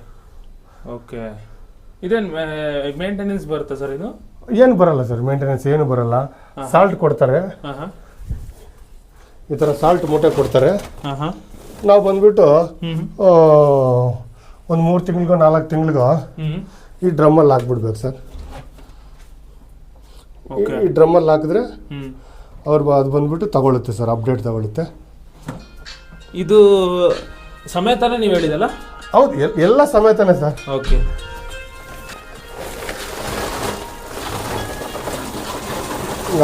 ಓಕೆ, ಇದೇನು ಮೇಂಟೆನೆನ್ಸ್ ಬರುತ್ತೆ ಸರ್? ಇದು ಏನು ಬರಲ್ಲ ಸರ್, ಮೇಂಟೆನೆನ್ಸ್ ಏನು ಬರಲ್ಲ. ಸಾಲ್ಟ್ ಕೊಡ್ತಾರೆ, ಈ ಥರ ಸಾಲ್ಟ್ ಮೂಟೆ ಕೊಡ್ತಾರೆ. ನಾವು ಬಂದ್ಬಿಟ್ಟು ಒಂದು 3 ತಿಂಗಳಿಗೋ 4 ತಿಂಗಳಿಗೋ ಈ ಡ್ರಮ್ಮಲ್ಲಿ ಹಾಕ್ಬಿಡ್ಬೇಕು ಸರ್. ಈ ಡ್ರಮ್ಮಲ್ಲಿ ಹಾಕಿದ್ರೆ ಅದು ಬಂದ್ಬಿಟ್ಟು ತಗೊಳುತ್ತೆ ಸರ್, ಅಪ್ಡೇಟ್ ತಗೊಳುತ್ತೆ. ಇದು ಸಮೇತನೇ ನೀವು ಹೇಳಿದಲ್ಲ? ಹೌದು, ಎಲ್ಲ ಸಮೇತನೇ ಸರ್. ಓಕೆ,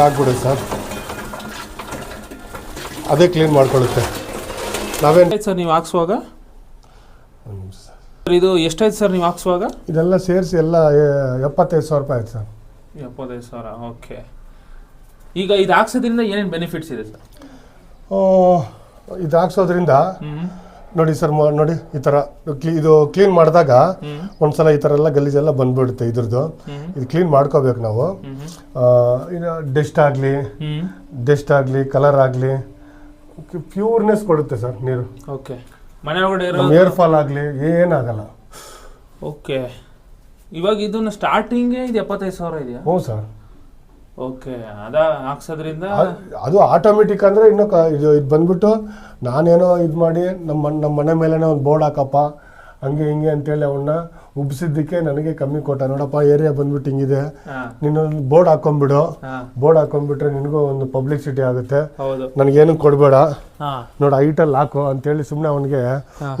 ಆಗ್ಬಿಡುತ್ತೆ ಸರ್, ಅದೇ ಕ್ಲೀನ್ ಮಾಡ್ಕೊಳ್ಳುತ್ತೆ. ನಾವೇನು ಸರ್ ನೀವು ಹಾಕ್ಸುವಾಗ ಇದು ಎಷ್ಟಾಯ್ತು ಸರ್ ನೀವು ಹಾಕ್ಸುವಾಗ? ಇದೆಲ್ಲ ಸೇರಿಸಿ ಎಲ್ಲ 75,000 ರೂಪಾಯಿ ಆಯ್ತು ಸರ್. 75,000. ಓಕೆ, ಈಗ ಇದು ಹಾಕ್ಸೋದ್ರಿಂದ ಏನೇನು ಬೆನಿಫಿಟ್ಸ್ ಇದೆ ಸರ್? ಇದು ಹಾಕ್ಸೋದ್ರಿಂದ ನೋಡಿ ಸರ್, ನೋಡಿ ಈ ಥರ ಇದು ಕ್ಲೀನ್ ಮಾಡಿದಾಗ ಒಂದ್ಸಲ ಈ ಥರ ಎಲ್ಲ ಗಲೀಜೆಲ್ಲ ಬಂದ್ಬಿಡುತ್ತೆ ಇದ್ರದ್ದು. ಇದು ಕ್ಲೀನ್ ಮಾಡ್ಕೋಬೇಕು ನಾವು. ಡೆಸ್ಟ್ ಆಗಲಿ ಕಲರ್ ಆಗಲಿ ಪ್ಯೂರ್ನೆಸ್ ಕೊಡುತ್ತೆ ಸರ್ ನೀರು. ಓಕೆ, ಮನೆ ಒಳಗಡೆ ಏರ್ ಫಾಲ್ ಆಗಲಿ ಏನಾಗಲ್ಲ. ಓಕೆ, ಇವಾಗ ಇದನ್ನ ಸ್ಟಾರ್ಟಿಂಗ್ ಇದು 75,000 ಇದೆಯಾ? ಹ್ಞೂ ಸರ್. ಓಕೆ, ಹಾಕ್ಸೋದ್ರಿಂದ ಅದು ಆಟೋಮೆಟಿಕ್ ಅಂದರೆ ಇನ್ನು ಇದು ಬಂದ್ಬಿಟ್ಟು ನಾನೇನೋ ಇದು ಮಾಡಿ ನಮ್ಮ ಮನೆ ಮೇಲೆನೇ ಒಂದು ಬೋರ್ಡ್ ಹಾಕಪ್ಪ ಹಂಗೆ ಹಿಂಗೆ ಅಂತೇಳಿ ಅವನ್ನ ಉಬ್ಸಿದ್ದಕ್ಕೆ ನನಗೆ ಕಮ್ಮಿ ಕೊಟ್ಟ. ನೋಡಪ್ಪ ಏರಿಯಾ ಬಂದ್ಬಿಟ್ಟು ಹಿಂಗಿದೆ, ನೀನು ಬೋರ್ಡ್ ಹಾಕೊಂಡ್ಬಿಟ್ರೆ ನಿನಗೂ ಒಂದು ಪಬ್ಲಿಸಿಟಿ ಆಗುತ್ತೆ, ನನಗೇನು ಕೊಡಬೇಡ, ನೋಡು ಹೈಟಲ್ಲಿ ಹಾಕೋ ಅಂತೇಳಿ ಸುಮ್ಮನೆ ಅವನಿಗೆ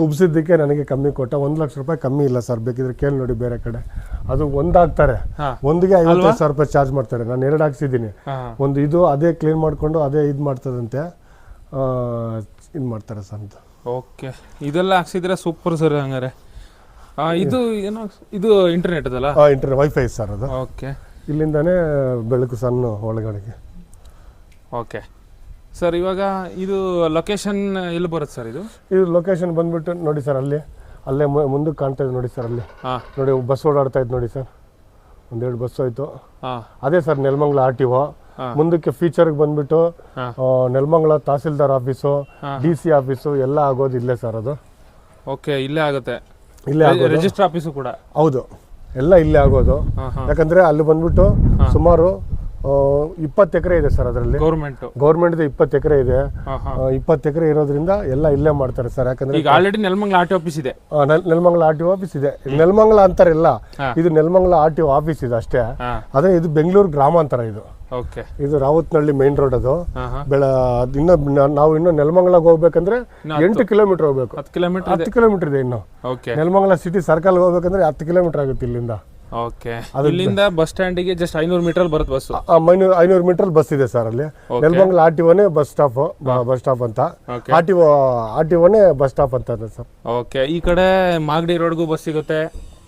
ಉಬ್ಸಿದ್ದಕ್ಕೆ ನನಗೆ ಕಮ್ಮಿ ಕೊಟ್ಟ. 1,00,000 ರೂಪಾಯಿ ಕಮ್ಮಿ ಇಲ್ಲ ಸರ್, ಬೇಕಿದ್ರೆ ಕೇಳಿ ನೋಡಿ ಬೇರೆ ಕಡೆ. ಅದು ಹಾಕ್ತಾರೆ, ಒಂದಿಗೆ 55,000 ರೂಪಾಯಿ ಚಾರ್ಜ್ ಮಾಡ್ತಾರೆ. ನಾನು 2 ಹಾಕ್ಸಿದ್ದೀನಿ. ಒಂದು ಇದು ಅದೇ ಕ್ಲೀನ್ ಮಾಡಿಕೊಂಡು ಅದೇ ಇದು ಮಾಡ್ತದಂತೆ ಇದು ಮಾಡ್ತಾರೆ ಸರ್ ಅಂತ. ಓಕೆ, ಇದೆಲ್ಲ ಹಾಕ್ಸಿದ್ರೆ ಸೂಪರ್ ಸರ್. ಹಂಗಾರೆ ಇದು ಏನೋ ಇದು ಇಂಟರ್ನೆಟ್ ಅದಲ್ಲ? ಇಂಟರ್ನೆಟ್ ವೈಫೈ ಸರ್ ಅದು. ಓಕೆ, ಇಲ್ಲಿಂದಾನೇ ಬೆಳಕು ಸಣ್ಣ ಒಳಗಡೆಗೆ. ಓಕೆ ಸರ್, ಇವಾಗ ಇದು ಲೊಕೇಶನ್ ಎಲ್ಲಿ ಬರುತ್ತೆ ಸರ್? ಇದು ಲೊಕೇಶನ್ ಬಂದ್ಬಿಟ್ಟು ನೋಡಿ ಸರ್, ಅಲ್ಲೇ ಮುಂದಕ್ಕೆ ಕಾಣ್ತಾ ಇದೆ ನೋಡಿ ಸರ್. ಅಲ್ಲಿ ನೋಡಿ ಬಸ್ ಓಡಾಡ್ತಾ ಇತ್ತು ನೋಡಿ ಸರ್, 1-2 ಬಸ್ ಹೋಯ್ತು. ಅದೇ ಸರ್ ನೆಲಮಂಗಲ RTO. ಮುಂದಕ್ಕೆ ಫೀಚರ್ಗೆ ಬಂದ್ಬಿಟ್ಟು Nelamangala tahsildar office, DC office ಎಲ್ಲ ಆಗೋದು ಇಲ್ಲೇ ಸರ್. ಅದು ಓಕೆ, ಇಲ್ಲೇ ಆಗುತ್ತೆ. ಇಲ್ಲೇ ರಿಜಿಸ್ಟರ್ ಆಫೀಸು ಕೂಡ? ಹೌದು, ಎಲ್ಲ ಇಲ್ಲೇ ಆಗೋದು. ಯಾಕಂದ್ರೆ ಅಲ್ಲಿ ಬಂದ್ಬಿಟ್ಟು ಸುಮಾರು 20 ಎಕರೆ ಇದೆ ಸರ್. ಅದರಲ್ಲಿ ಗೌರ್ಮೆಂಟ್ 20 ಎಕರೆ ಇದೆ. 20 ಎಕರೆ ಇರೋದ್ರಿಂದ ಎಲ್ಲ ಇಲ್ಲೇ ಮಾಡ್ತಾರೆ ಸರ್. ಯಾಕಂದ್ರೆ ಈಗ ಆಲ್ರೆಡಿ ನೆಲಮಂಗಲ RTO ಆಫೀಸ್ ಇದೆ. ನೆಲಮಂಗಲ RTO ಆಫೀಸ್ ಇದೆ. ನೆಲಮಂಗಲ ಅಂತಾರಿಲ್ಲ, ಇದು ನೆಲಮಂಗಲ RTO ಆಫೀಸ್ ಇದೆ ಅಷ್ಟೇ. ಅದೇ ಇದು ಬೆಂಗಳೂರು ಗ್ರಾಮಾಂತರ. ಇದು ರಾವತ್ನಹಳ್ಳಿ ಮೈನ್ ರೋಡ್. ಅದು ನಾವು ಇನ್ನು ನೆಲಮಂಗಲಕ್ಕೆ ಹೋಗ್ಬೇಕಂದ್ರೆ 8 ಕಿಲೋಮೀಟರ್ ಹೋಗ್ಬೇಕು. 10 ಕಿಲೋಮೀಟರ್ ಇದೆ ಇನ್ನು. ನೆಲಮಂಗಲ ಸಿಟಿ ಸರ್ಕಲ್ ಹೋಗ್ಬೇಕಂದ್ರೆ 10 ಕಿಲೋಮೀಟರ್ ಆಗುತ್ತೆ ಇಲ್ಲಿಂದ. ಓಕೆ, ಇಲ್ಲಿಂದ ಬಸ್ ಸ್ಟ್ಯಾಂಡಿಗೆ ಜಸ್ಟ್ 500 ಮೀಟರ್ ಬರುತ್ತೆ ಬಸ್. 500 ಮೀಟರ್ ಬಸ್ ಇದೆ ಸರ್ ಅಲ್ಲಿ. ನೆಲಮಂಗಲ RTOನೇ ಬಸ್ ಸ್ಟಾಪ್ ಅಂತ. RTOನೇ ಬಸ್ ಸ್ಟಾಪ್ ಅಂತ ಸರ್. ಓಕೆ, ಈ ಕಡೆ ಮಾಗಡಿ ರೋಡ್ಗೂ ಬಸ್ ಸಿಗುತ್ತೆ.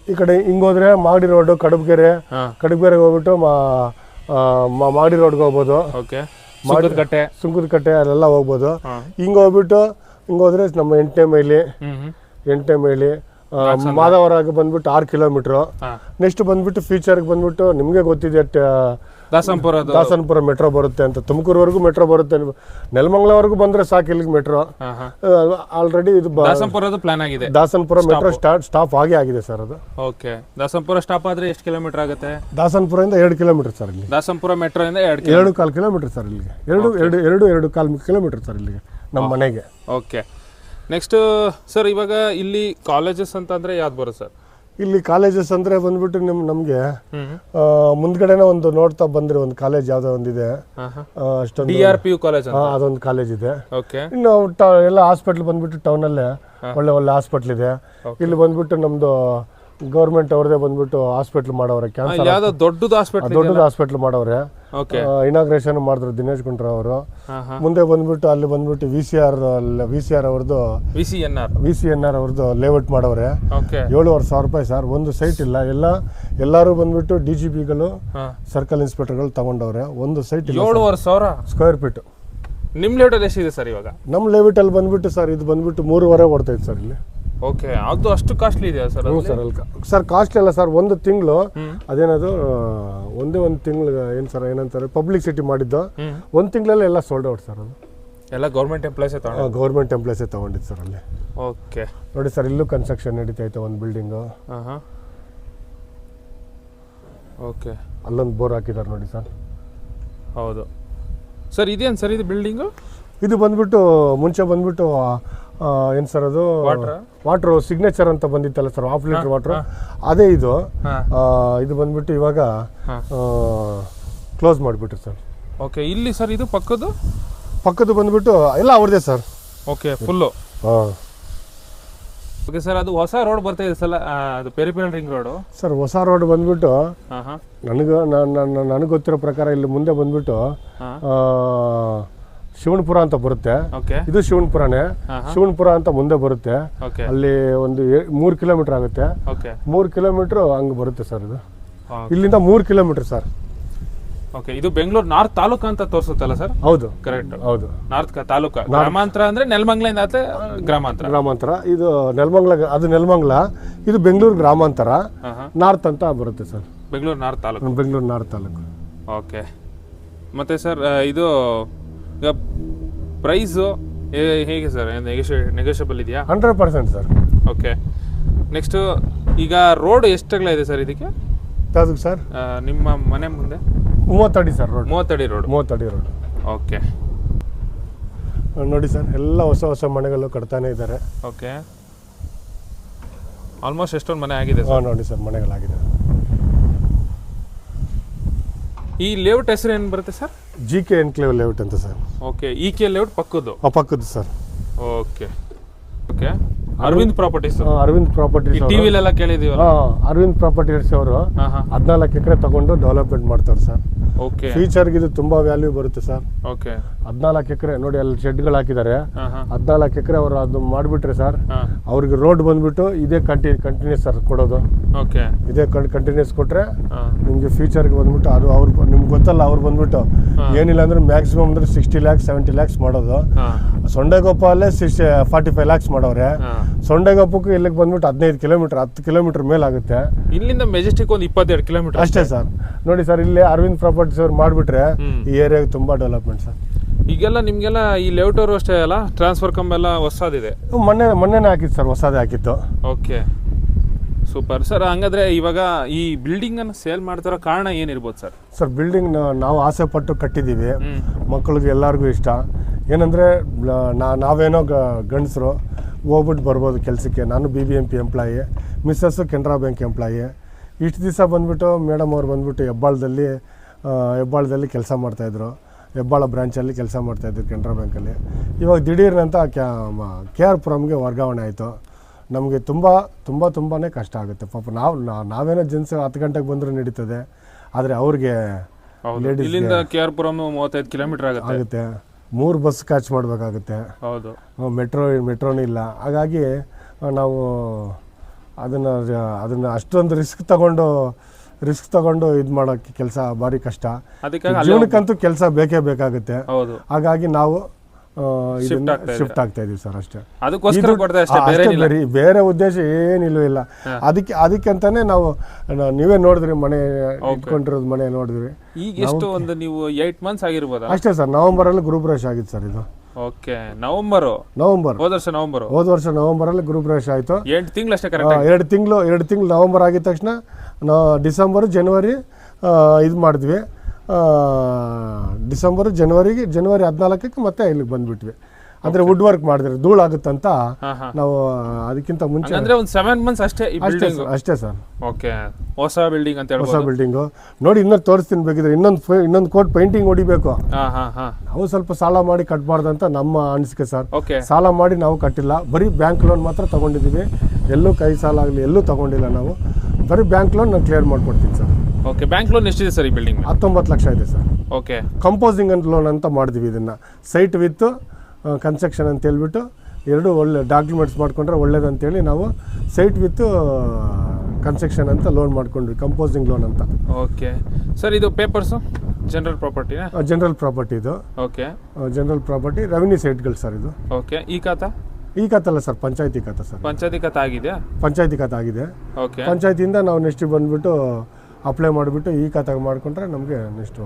ಈ ಕಡೆ ಹಿಂಗೋದ್ರೆ ಮಾಗಡಿ ರೋಡ್, ಕಡಬಗೆರೆಗೆ ಹೋಗ್ಬಿಟ್ಟು ಮಾಗಡಿ ರೋಡ್ಗೆ ಹೋಗ್ಬೋದು. ಸುಂಕದ ಕಟ್ಟೆ ಅಲ್ಲೆಲ್ಲ ಹೋಗ್ಬೋದು. ಹಿಂಗೋದ್ರೆ ನಮ್ಮ 8ನೇ ಮೈಲಿ ಮಾದವರಾಗ ಬಂದ್ಬಿಟ್ಟು 6 ಕಿಲೋಮೀಟರ್. ನೆಕ್ಸ್ಟ್ ಬಂದ್ಬಿಟ್ಟು ಫ್ಯೂಚರ್ಗೆ ಬಂದ್ಬಿಟ್ಟು ನಿಮ್ಗೆ ಗೊತ್ತಿದೆ ದಾಸನಪುರ ಮೆಟ್ರೋ ಬರುತ್ತೆ ಅಂತ. ತುಮಕೂರುವರೆಗೂ ಮೆಟ್ರೋ ಬರುತ್ತೆ. ನೆಲಮಂಗಲವರೆಗೂ ಬಂದ್ರೆ ಸಾಕು ಇಲ್ಲಿಗೆ ಮೆಟ್ರೋ. ಆಲ್ರೆಡಿ ಇದು ದಾಸನಪುರ ಮೆಟ್ರೋ ಸ್ಟಾಪ್ ಆಗಿದೆ ಸರ್. ಅದು ಓಕೆ, ದಾಸನಪುರ ಸ್ಟಾಪ್ ಆದ್ರೆ ಎಷ್ಟು ಕಿಲೋಮೀಟರ್ ಆಗುತ್ತೆ? ದಾಸನಪುರದಿಂದ 2 ಕಿಲೋಮೀಟರ್ ಸರ್. ಇಲ್ಲಿ ದಾಸನಪುರ ಮೆಟ್ರೋ ಇಂದ 2.25 ಕಿಲೋಮೀಟರ್ ಸರ್. ಇಲ್ಲಿಗೆ 2.25 ಕಿಲೋಮೀಟರ್ ಸರ್ ಇಲ್ಲಿಗೆ ನಮ್ಮ ಮನೆಗೆ. ಓಕೆ ನೆಕ್ಸ್ಟ್ ಸರ್ ಇವಾಗ ಇಲ್ಲಿ ಕಾಲೇಜಸ್ ಅಂತ ಅಂದ್ರೆ ಯಾವ್ದು ಬರುತ್ತೆ ಸರ್? ಇಲ್ಲಿ ಕಾಲೇಜಸ್ ಅಂದರೆ ಬಂದ್ಬಿಟ್ಟು ನಮಗೆ ಮುಂದ್ಗಡೆನೇ ಒಂದು ನೋಡ್ತಾ ಬಂದ್ರೆ ಒಂದು ಕಾಲೇಜ್ ಯಾವುದೋ ಒಂದಿದೆ, ಅಷ್ಟೊಂದು DRPU ಕಾಲೇಜ್ ಅದೊಂದು ಕಾಲೇಜ್ ಇದೆ. ಓಕೆ. ಇನ್ನು ಎಲ್ಲ ಹಾಸ್ಪಿಟ್ಲ್ ಬಂದ್ಬಿಟ್ಟು ಟೌನಲ್ಲೇ ಒಳ್ಳೆ ಒಳ್ಳೆ ಹಾಸ್ಪಿಟ್ಲ್ ಇದೆ. ಇಲ್ಲಿ ಬಂದ್ಬಿಟ್ಟು ನಮ್ದು ಗೌರ್ಮೆಂಟ್ ಅವ್ರದೇ ಬಂದ್ಬಿಟ್ಟು ಹಾಸ್ಪಿಟ್ಲ್ ಮಾಡವ್ರೆ, ಕ್ಯಾನ್ಸರ್ ಯಾವ್ದೋ ದೊಡ್ಡದು ಹಾಸ್ಪಿಟ್ಲ್ ಮಾಡವ್ರೆ. ಇನಾಗ್ರೇಷನ್ ಮಾಡಿದ್ರು ದಿನೇಶ್ ಗುಂಡ್ರಾವ್ ಅವರು. ಮುಂದೆ ಬಂದ್ಬಿಟ್ಟು ಅಲ್ಲಿ ಬಂದ್ಬಿಟ್ಟು VCR ಅವ್ರದ್ದು VCNR ಅವ್ರದ್ದು ಲೇಔಟ್ ಮಾಡವ್ರೆ. 7,500 ರೂಪಾಯಿ ಸರ್, ಒಂದು ಸೈಟ್ ಇಲ್ಲ. ಎಲ್ಲರೂ ಬಂದ್ಬಿಟ್ಟು DGPಗಳು ಸರ್ಕಲ್ ಇನ್ಸ್ಪೆಕ್ಟರ್ಗಳು ತಗೊಂಡವ್ರೆ. ಒಂದು ಸೈಟ್ 7,500 ಸ್ಕ್ವೇರ್ ಫೀಟ್. ನಿಮ್ ಲೇಔಟ್ ಎಷ್ಟಿದೆ ಸರ್ ಇವಾಗ? ನಮ್ಮ ಲೇಔಟ್ ಅಲ್ಲಿ ಬಂದ್ಬಿಟ್ಟು ಸರ್ ಇದು ಬಂದ್ಬಿಟ್ಟು 3.5 ಓಡ್ತಾ ಇತ್ತು ಸರ್ ಇಲ್ಲಿ. ಓಕೆ, ಅದು ಅಷ್ಟು ಕಾಸ್ಟ್ಲಿ ಇದೆಯಾ ಸರ್? ಹ್ಞೂ ಸರ್, ಸರ್ ಕಾಸ್ಟ್ಲಿ ಅಲ್ಲ ಸರ್. ಒಂದು ತಿಂಗಳು ಅದೇನದು ಒಂದೇ ಒಂದು ತಿಂಗಳು ಏನು ಸರ್ ಏನಂತಾರೆ ಪಬ್ಲಿಸಿಟಿ ಮಾಡಿದ್ದು, ಒಂದು ತಿಂಗಳಲ್ಲಿ ಎಲ್ಲ ಸೋಲ್ಡ್ ಔಟ್ ಸರ್. ಅದು ಎಲ್ಲ ಗೌರ್ಮೆಂಟ್ ಎಂಪ್ಲಾಯ್ಸೇ ತಗೊಂಡಿದ್ದು ಸರ್ ಅಲ್ಲಿ. ಓಕೆ ನೋಡಿ ಸರ್, ಇಲ್ಲೂ ಕನ್ಸ್ಟ್ರಕ್ಷನ್ ನಡೀತಾ ಇತ್ತು ಒಂದು ಬಿಲ್ಡಿಂಗು. ಓಕೆ, ಅಲ್ಲೊಂದು ಬೋರ್ ಹಾಕಿದ್ದಾರೆ ನೋಡಿ ಸರ್. ಹೌದು ಸರ್. ಇದೇನು ಸರ್ ಇದು ಬಿಲ್ಡಿಂಗು? ಇದು ಬಂದ್ಬಿಟ್ಟು ಮುಂಚೆ ಬಂದ್ಬಿಟ್ಟು ಏನು ಸರ್ ಅದು ವಾಟ್ರು ಸಿಗ್ನೇಚರ್ ಅಂತ ಬಂದಿತ್ತಲ್ಲ ಸರ್, 1/2 ಲೀಟರ್ ವಾಟ್ರು, ಅದೇ ಇದು. ಇದು ಬಂದ್ಬಿಟ್ಟು ಇವಾಗ ಕ್ಲೋಸ್ ಮಾಡಿಬಿಟ್ರು ಸರ್. ಓಕೆ, ಇಲ್ಲಿ ಸರ್ ಇದು ಪಕ್ಕದ್ದು ಬಂದ್ಬಿಟ್ಟು ಎಲ್ಲ ಅವ್ರದೇ ಸರ್. Okay, full. ಹಾಂ. ಓಕೆ ಸರ್, ಅದು ಹೊಸ ರೋಡ್ ಬರ್ತಾ ಇದೆ ಸಲ, ಅದು ಪೆರಿಫೆರಲ್ ರಿಂಗ್ ರೋಡು ಸರ್. ಹೊಸ ರೋಡ್ ಬಂದ್ಬಿಟ್ಟು ನನಗೆ ಗೊತ್ತಿರೋ ಪ್ರಕಾರ ಇಲ್ಲಿ ಮುಂದೆ ಬಂದ್ಬಿಟ್ಟು ಶಿವನಪುರ ಅಂತ ಬರುತ್ತೆ. ಇದು ಶಿವನಪುರನೇ. ಶಿವನಪುರ ಅಂತ ಮುಂದೆ ಬರುತ್ತೆ. ಅಲ್ಲಿ ಒಂದು 3 ಕಿಲೋಮೀಟರ್ ಆಗುತ್ತೆ. 3 ಕಿಲೋಮೀಟರ್ ಹಂಗೆ ಬರುತ್ತೆ ಸರ್. ಇದು ಇಲ್ಲಿಂದ 3 ಕಿಲೋಮೀಟರ್ ಸರ್. ಓಕೆ, ಇದು ಬೆಂಗಳೂರು ನಾರ್ತ್ ತಾಲೂಕು ಅಂತ ತೋರಿಸುತ್ತಲ್ಲ ಸರ್? ಹೌದು, ಕರೆಕ್ಟ್. ಹೌದು, ನಾರ್ತ್ ತಾಲೂಕು. ಗ್ರಾಮಾಂತರ ಅಂದ್ರೆ ನೆಲಮಂಗಲಿಂದ ಗ್ರಾಮಾಂತರ. ಇದು ನೆಲಮಂಗಲ, ಅದು ನೆಲಮಂಗಲ. ಇದು ಬೆಂಗಳೂರು ಗ್ರಾಮಾಂತರ, ನಾರ್ತ್ ಅಂತ ಬರುತ್ತೆ sir. Bengaluru north taluk. Okay. ಮತ್ತೆ ಸರ್ ಇದು ಈಗ ಪ್ರೈಸು ಹೇಗೆ ಸರ್? ನೆಗೋಷಿಯಬಲ್ ಇದೆಯಾ? 100% ಸರ್. ಓಕೆ. ನೆಕ್ಸ್ಟ್ ಈಗ ರೋಡ್ ಎಷ್ಟಗಳ ಇದೆ ಸರ್ ಇದಕ್ಕೆ? ಯಾವ್ದು ಸರ್? ನಿಮ್ಮ ಮನೆ ಮುಂದೆ 30 ಅಡಿ ಸರ್ ರೋಡ್. 30 ಅಡಿ ರೋಡ್. 30 ಅಡಿ ರೋಡ್. ಓಕೆ. ನೋಡಿ ಸರ್, ಎಲ್ಲ ಹೊಸ ಮನೆಗಳು ಕಟ್ತಾನೆ ಇದ್ದಾರೆ. ಓಕೆ. ಆಲ್ಮೋಸ್ಟ್ ಎಷ್ಟೊಂದು ಮನೆ ಆಗಿದೆ ಸರ್? ನೋಡಿ ಸರ್, ಮನೆಗಳಾಗಿದೆ. ಈ ಲೇಔಟ್ ಹೆಸರು ಏನು ಬರುತ್ತೆ ಸರ್? GK ಎನ್ಕ್ಲೇವ್ ಲೇಔಟ್ ಅಂತ ಸರ್. ಓಕೆ. EK ಲೇಔಟ್ ಪಕ್ಕದ್ದು sir. Okay. Okay. Arvind properties. Arvind properties ಟಿವಿಲೆಲ್ಲ ಕೇಳಿದೀವಿ. ಅರವಿಂದ್ ಪ್ರಾಪರ್ಟೀಸ್ ಅವರು 14 ಎಕರೆ ತಗೊಂಡು ಡೆವಲಪ್ಮೆಂಟ್ ಮಾಡ್ತಾರೆ ಸರ್. ಓಕೆ. ಫ್ಯೂಚರ್ಗೆ ಇದು ತುಂಬಾ ವ್ಯಾಲ್ಯೂ ಬರುತ್ತೆ ಸರ್. ಓಕೆ. 14 ಎಕರೆ ನೋಡಿ, ಅಲ್ಲಿ ಶೆಡ್ಗಳು ಹಾಕಿದ್ದಾರೆ. 14 ಎಕರೆ ಅವರು ಅದು ಮಾಡಿಬಿಟ್ರೆ ಸರ್, ಅವ್ರಿಗೆ ರೋಡ್ ಬಂದ್ಬಿಟ್ಟು ಇದೇ ಕಂಟಿನ್ಯೂಸ್ ಸರ್ ಕೊಡೋದು. ಓಕೆ. ಇದೇ ಕಂಟಿನ್ಯೂಸ್ ಕೊಟ್ರೆ ನಿಮ್ಗೆ ಫ್ಯೂಚರ್ಗೆ ಬಂದ್ಬಿಟ್ಟು ಅದು ಅವ್ರು ನಿಮ್ಗೆ ಗೊತ್ತಲ್ಲ, ಅವ್ರು ಬಂದ್ಬಿಟ್ಟು ಏನಿಲ್ಲ ಅಂದ್ರೆ ಮ್ಯಾಕ್ಸಿಮಮ್ ಅಂದ್ರೆ 60 lakhs 70 lakhs ಮಾಡೋದು. ಸೊಂಡೆಗೊಪ್ಪಲ್ಲೇ 45 lakhs ಮಾಡವ್ರೆ. ಸೊಂಡೆಗೊಪ್ಪಕ್ಕೂ ಇಲ್ಲಿಗೆ ಬಂದ್ಬಿಟ್ಟು 15 ಕಿಲೋಮೀಟರ್ 10 ಕಿಲೋಮೀಟರ್ ಮೇಲೆ ಆಗುತ್ತೆ. ಇಲ್ಲಿಂದ ಮೆಜೆಸ್ಟಿಕ್ ಒಂದು 22 ಕಿಲೋಮೀಟರ್ ಅಷ್ಟೇ ಸರ್. ನೋಡಿ ಸರ್, ಇಲ್ಲಿ ಅರವಿಂದ್ ಪ್ರಾಪರ್ಟೀಸ್ ಅವ್ರು ಮಾಡಿಬಿಟ್ರೆ ಈ ಏರಿಯಾಗೆ ತುಂಬಾ ಡೆವಲಪ್ಮೆಂಟ್ ಸರ್. ಈಗೆಲ್ಲ ನಿಮ್ಗೆಲ್ಲ ಈ ಲೇಔಟ್ ಅವರು ಅಷ್ಟೇ ಅಲ್ಲ, ಟ್ರಾನ್ಸ್ಫರ್ ಕಂಬೆಲ್ಲ ಹೊಸದಿದೆ. ಮೊನ್ನೆನೇ ಹಾಕಿತ್ತು ಸರ್, ಹೊಸದೇ ಹಾಕಿತ್ತು. Okay, super sir. ಹಂಗಾದ್ರೆ ಇವಾಗ ಈ ಬಿಲ್ಡಿಂಗ್ ಅನ್ನು ಸೇಲ್ ಮಾಡ್ತಿರೋ ಕಾರಣ ಏನಿರ್ಬೋದು ಸರ್? ಸರ್, ಬಿಲ್ಡಿಂಗ್ ನಾವು ಆಸೆ ಪಟ್ಟು ಕಟ್ಟಿದ್ದೀವಿ. ಮಕ್ಕಳಿಗೆ ಎಲ್ಲರಿಗೂ ಇಷ್ಟ. ಏನಂದರೆ ನಾವೇನೋ ಗಂಡಸರು ಹೋಗ್ಬಿಟ್ಟು ಬರ್ಬೋದು ಕೆಲಸಕ್ಕೆ. ನಾನು BBMP employee, missus Canara bank employee. ಇಷ್ಟು ದಿವಸ ಬಂದ್ಬಿಟ್ಟು ಮೇಡಮ್ ಅವ್ರು ಬಂದ್ಬಿಟ್ಟು ಹೆಬ್ಬಾಳದಲ್ಲಿ ಕೆಲಸ ಮಾಡ್ತಾಯಿದ್ರು. ಹೆಬ್ಬಾಳ ಬ್ರಾಂಚಲ್ಲಿ ಕೆಲಸ ಮಾಡ್ತಾಯಿದ್ರು ಕೆನರಾ ಬ್ಯಾಂಕಲ್ಲಿ. ಇವಾಗ ದಿಢೀರ್ನಂತ KR ಪುರಮ್ಗೆ ವರ್ಗಾವಣೆ ಆಯಿತು. ನಮಗೆ ತುಂಬಾ ಕಷ್ಟ ಆಗುತ್ತೆ ಪಾಪ. ನಾವೇನೋ ಜೆಂಟ್ಸ್ 10 ಗಂಟೆಗೆ ಬಂದರೂ ನಡೀತದೆ, ಆದರೆ ಅವ್ರಿಗೆ ಇಲ್ಲಿಂದ KR ಪುರಮ್ 35 ಕಿಲೋಮೀಟರ್ ಆಗುತ್ತೆ. 3 ಬಸ್ ಕ್ಯಾಚ್ ಮಾಡಬೇಕಾಗುತ್ತೆ. ಹೌದು, ಮೆಟ್ರೋನೂ ಇಲ್ಲ. ಹಾಗಾಗಿ ನಾವು ಅದನ್ನು ಅಷ್ಟೊಂದು ರಿಸ್ಕ್ ತಗೊಂಡು ಇದು ಮಾಡೋಕ್ಕೆ ಕೆಲಸ ಭಾರಿ ಕಷ್ಟ. ಜೀವನಕ್ಕಂತೂ ಕೆಲಸ ಬೇಕೇ ಬೇಕಾಗುತ್ತೆ. ಹಾಗಾಗಿ ನಾವು ಶಿಫ್ಟ್ ಆಗ್ತಾ ಇದೀವಿ ಸರ್. ಅಷ್ಟೇ, ಬೇರೆ ಉದ್ದೇಶ ಏನಿಲ್ಲ. ಅದಕ್ಕೆ ಅಂತಾನೆ ನಾವು ನೀವೇ ನೋಡಿದ್ರಿ, ಮನೆ ಇಟ್ಕೊಂಡಿರೋದು ಮನೆ ನೋಡಿದ್ರಿ. ಈಗ ಎಷ್ಟು ಒಂದು ನೀವು 8 months ಆಗಿರ್ಬೋದು ಅಷ್ಟೇ ಸರ್. ನವೆಂಬರಲ್ಲಿ ಗೃಹಪ್ರವೇಶ ಆಗಿತ್ತು ಸರ್ ಇದು. ಓಕೆ, ನವೆಂಬರ್ ಹೋದ ವರ್ಷ ನವೆಂಬರಲ್ಲಿ ಗೃಹಪ್ರವೇಶ ಆಯ್ತು. 8 ತಿಂಗಳು ಅಷ್ಟೇ. 2 ತಿಂಗಳು ನವೆಂಬರ್ ಆಗಿದ ತಕ್ಷಣ ಡಿಸೆಂಬರ್ ಜನವರಿ ಇದು ಮಾಡಿದ್ವಿ. ಜನವರಿ 14ಕ್ಕೆ ಮತ್ತೆ ಇಲ್ಲಿಗೆ ಬಂದ್ಬಿಟ್ವಿ. ಅಂದ್ರೆ ವುಡ್ ವರ್ಕ್ ಮಾಡಿದ್ರೆ ಧೂಳಾಗುತ್ತಂತ ಹಾ ಹಾ ನಾವು ಅದಕ್ಕಿಂತ ಮುಂಚೆ ಅಂದ್ರೆ ಒಂದು 7 ಮಂತ್ಸ್ ಅಷ್ಟೇ ಈ ಬಿಲ್ಡಿಂಗ್ ಅಷ್ಟೇ ಸರ್. ಓಕೆ, ಹೊಸ ಬಿಲ್ಡಿಂಗ್ ಅಂತ ಹೊಸ ಹೇಳ್ಬೋದು. ಬಿಲ್ಡಿಂಗು ನೋಡಿ, ಇನ್ನೊಂದು ತೋರಿಸ್ತೀನಿ ಬೇಕಿದ್ರೆ. ಇನ್ನೊಂದು ಕೋಟ್ ಪೇಂಟಿಂಗ್ ಹೊಡಿಬೇಕು. ಹಾ ಹಾ ಹಾ ನಾವು ಸ್ವಲ್ಪ ಸಾಲ ಮಾಡಿ ಕಟ್ಬಾರ್ದಂತ ನಮ್ಮ ಅನಿಸಿಕೆ ಸರ್. ಓಕೆ, ಸಾಲ ಮಾಡಿ ನಾವು ಕಟ್ಟಿಲ್ಲ, ಬರೀ ಬ್ಯಾಂಕ್ ಲೋನ್ ಮಾತ್ರ ತಗೊಂಡಿದ್ದೀವಿ. ಎಲ್ಲೂ ಕೈ ಸಾಲ ಆಗಲಿ ಎಲ್ಲೂ ತಗೊಂಡಿಲ್ಲ ನಾವು. ಬರೀ ಬ್ಯಾಂಕ್ ಲೋನ್ ನಾನು ಕ್ಲಿಯರ್ ಮಾಡ್ಕೊಡ್ತೀನಿ ಸರ್. ಓಕೆ. ಬ್ಯಾಂಕ್ ಲೋನ್ ಎಷ್ಟಿದೆ ಸರ್ ಈ ಬಿಲ್ಡಿಂಗ್? 19 ಲಕ್ಷ ಇದೆ ಸರ್. ಓಕೆ. ಕಂಪೋಸಿಂಗ್ ಅಂತ ಲೋನ್ ಅಂತ ಮಾಡಿದ್ವಿ ಇದನ್ನು. ಸೈಟ್ ವಿತ್ ಕನ್ಸ್ಟ್ರಕ್ಷನ್ ಅಂತ ಹೇಳ್ಬಿಟ್ಟು ಎರಡು ಒಳ್ಳೆ ಡಾಕ್ಯುಮೆಂಟ್ಸ್ ಮಾಡ್ಕೊಂಡ್ರೆ ಒಳ್ಳೇದಂತೇಳಿ ನಾವು ಸೈಟ್ ವಿತ್ ಕನ್ಸ್ಟ್ರಕ್ಷನ್ ಅಂತ ಲೋನ್ ಮಾಡ್ಕೊಂಡ್ವಿ, ಕಂಪೋಸಿಂಗ್ ಲೋನ್ ಅಂತ. ಓಕೆ ಸರ್, ಇದು ಪೇಪರ್ಸು ಜನರಲ್ ಪ್ರಾಪರ್ಟಿನಾ? ಜನರಲ್ ಪ್ರಾಪರ್ಟಿ ಇದು. ಓಕೆ, ಜನರಲ್ ಪ್ರಾಪರ್ಟಿ ರೆವಿನ್ಯೂ ಸೈಟ್ಗಳು ಸರ್ ಇದು. ಓಕೆ. ಈ ಖಾತಾ? ಈ ಖಾತಲ್ಲ ಸರ್, ಪಂಚಾಯತಿ ಖಾತಾ ಸರ್. ಪಂಚಾಯತಿ ಖಾತಾ ಆಗಿದೆಯಾ? ಪಂಚಾಯತಿ ಖಾತಾ ಆಗಿದೆ. ಓಕೆ. ಪಂಚಾಯತಿಯಿಂದ ನಾವು ನೆಕ್ಸ್ಟ್ ಬಂದುಬಿಟ್ಟು ಅಪ್ಲೈ ಮಾಡಿಬಿಟ್ಟು ಈ ಖಾತೆಗೆ ಮಾಡಿಕೊಂಡ್ರೆ ನಮಗೆ ನೆಕ್ಸ್ಟು.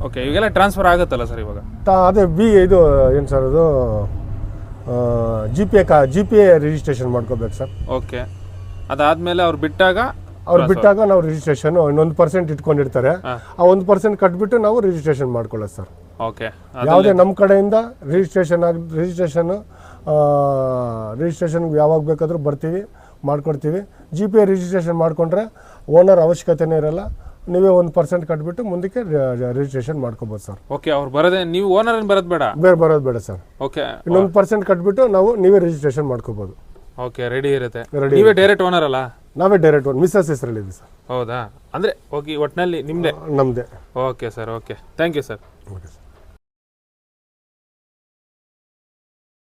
ಓಕೆ, ಇವೆಲ್ಲ ಟ್ರಾನ್ಸ್ಫರ್ ಆಗುತ್ತಲ್ಲ ಸರ್ ಇವಾಗ? ಅದೇ ಇದು ಏನು ಸರ್ ಅದು ಜಿ ಪಿ ಎ ರಿಜಿಸ್ಟ್ರೇಷನ್ ಮಾಡ್ಕೋಬೇಕು ಸರ್. ಓಕೆ, ಅದಾದ್ಮೇಲೆ ಅವ್ರು ಬಿಟ್ಟಾಗ ನಾವು ರಿಜಿಸ್ಟ್ರೇಷನ್ 1% ಇಟ್ಕೊಂಡಿರ್ತಾರೆ. ಆ 1% ಕಟ್ಬಿಟ್ಟು ನಾವು ರಿಜಿಸ್ಟ್ರೇಷನ್ ಮಾಡ್ಕೊಳ್ಳೋದು ಸರ್. ಓಕೆ. ಯಾವುದೇ ನಮ್ಮ ಕಡೆಯಿಂದ ರಿಜಿಸ್ಟ್ರೇಷನ್ ಯಾವಾಗ ಬೇಕಾದರೂ ಬರ್ತೀವಿ, ಮಾಡ್ಕೊಡ್ತೀವಿ. ಜಿ ಪಿ ಎ ರಿಜಿಸ್ಟ್ರೇಷನ್ ಮಾಡಿಕೊಂಡ್ರೆ ಓನರ್ ಅವಶ್ಯಕತೆನೇ ಇರಲ್ಲ. ನೀವೇ 1% ಕಟ್ಬಿಟ್ಟು ಮುಂದಕ್ಕೆ ರಿಜಿಸ್ಟ್ರೇಷನ್ ಮಾಡ್ಕೋಬೋದು ಸರ್. ಓಕೆ, ಅವ್ರು ಬರೋದೇ, ನೀವು ಓನರ್ ಬರೋದು ಬೇಡ? ಬರೋದು ಬೇಡ ಸರ್. ಓಕೆ, 1% ಕಟ್ಬಿಟ್ಟು ನೀವೇ ರಿಜಿಸ್ಟ್ರೇಷನ್ ಮಾಡ್ಕೋಬೋದು. ಓಕೆ, ರೆಡಿ ಇರುತ್ತೆ. ನೀವೇ ಡೈರೆಕ್ಟ್ ಓನರ್ ಅಲ್ಲ? ನಾವೇ ಡೈರೆಕ್ಟ್ ಮಿಸ್ಸಸ್ ಹೆಸರಲ್ಲಿದೆ ಸರ್. ಹೌದಾ? ಅಂದರೆ ಓಕೆ, ಒಟ್ಟಿನಲ್ಲಿ ನಿಮ್ಮದೇ? ನಮ್ಮದೇ. Okay sir, okay. Thank you sir. Okay sir.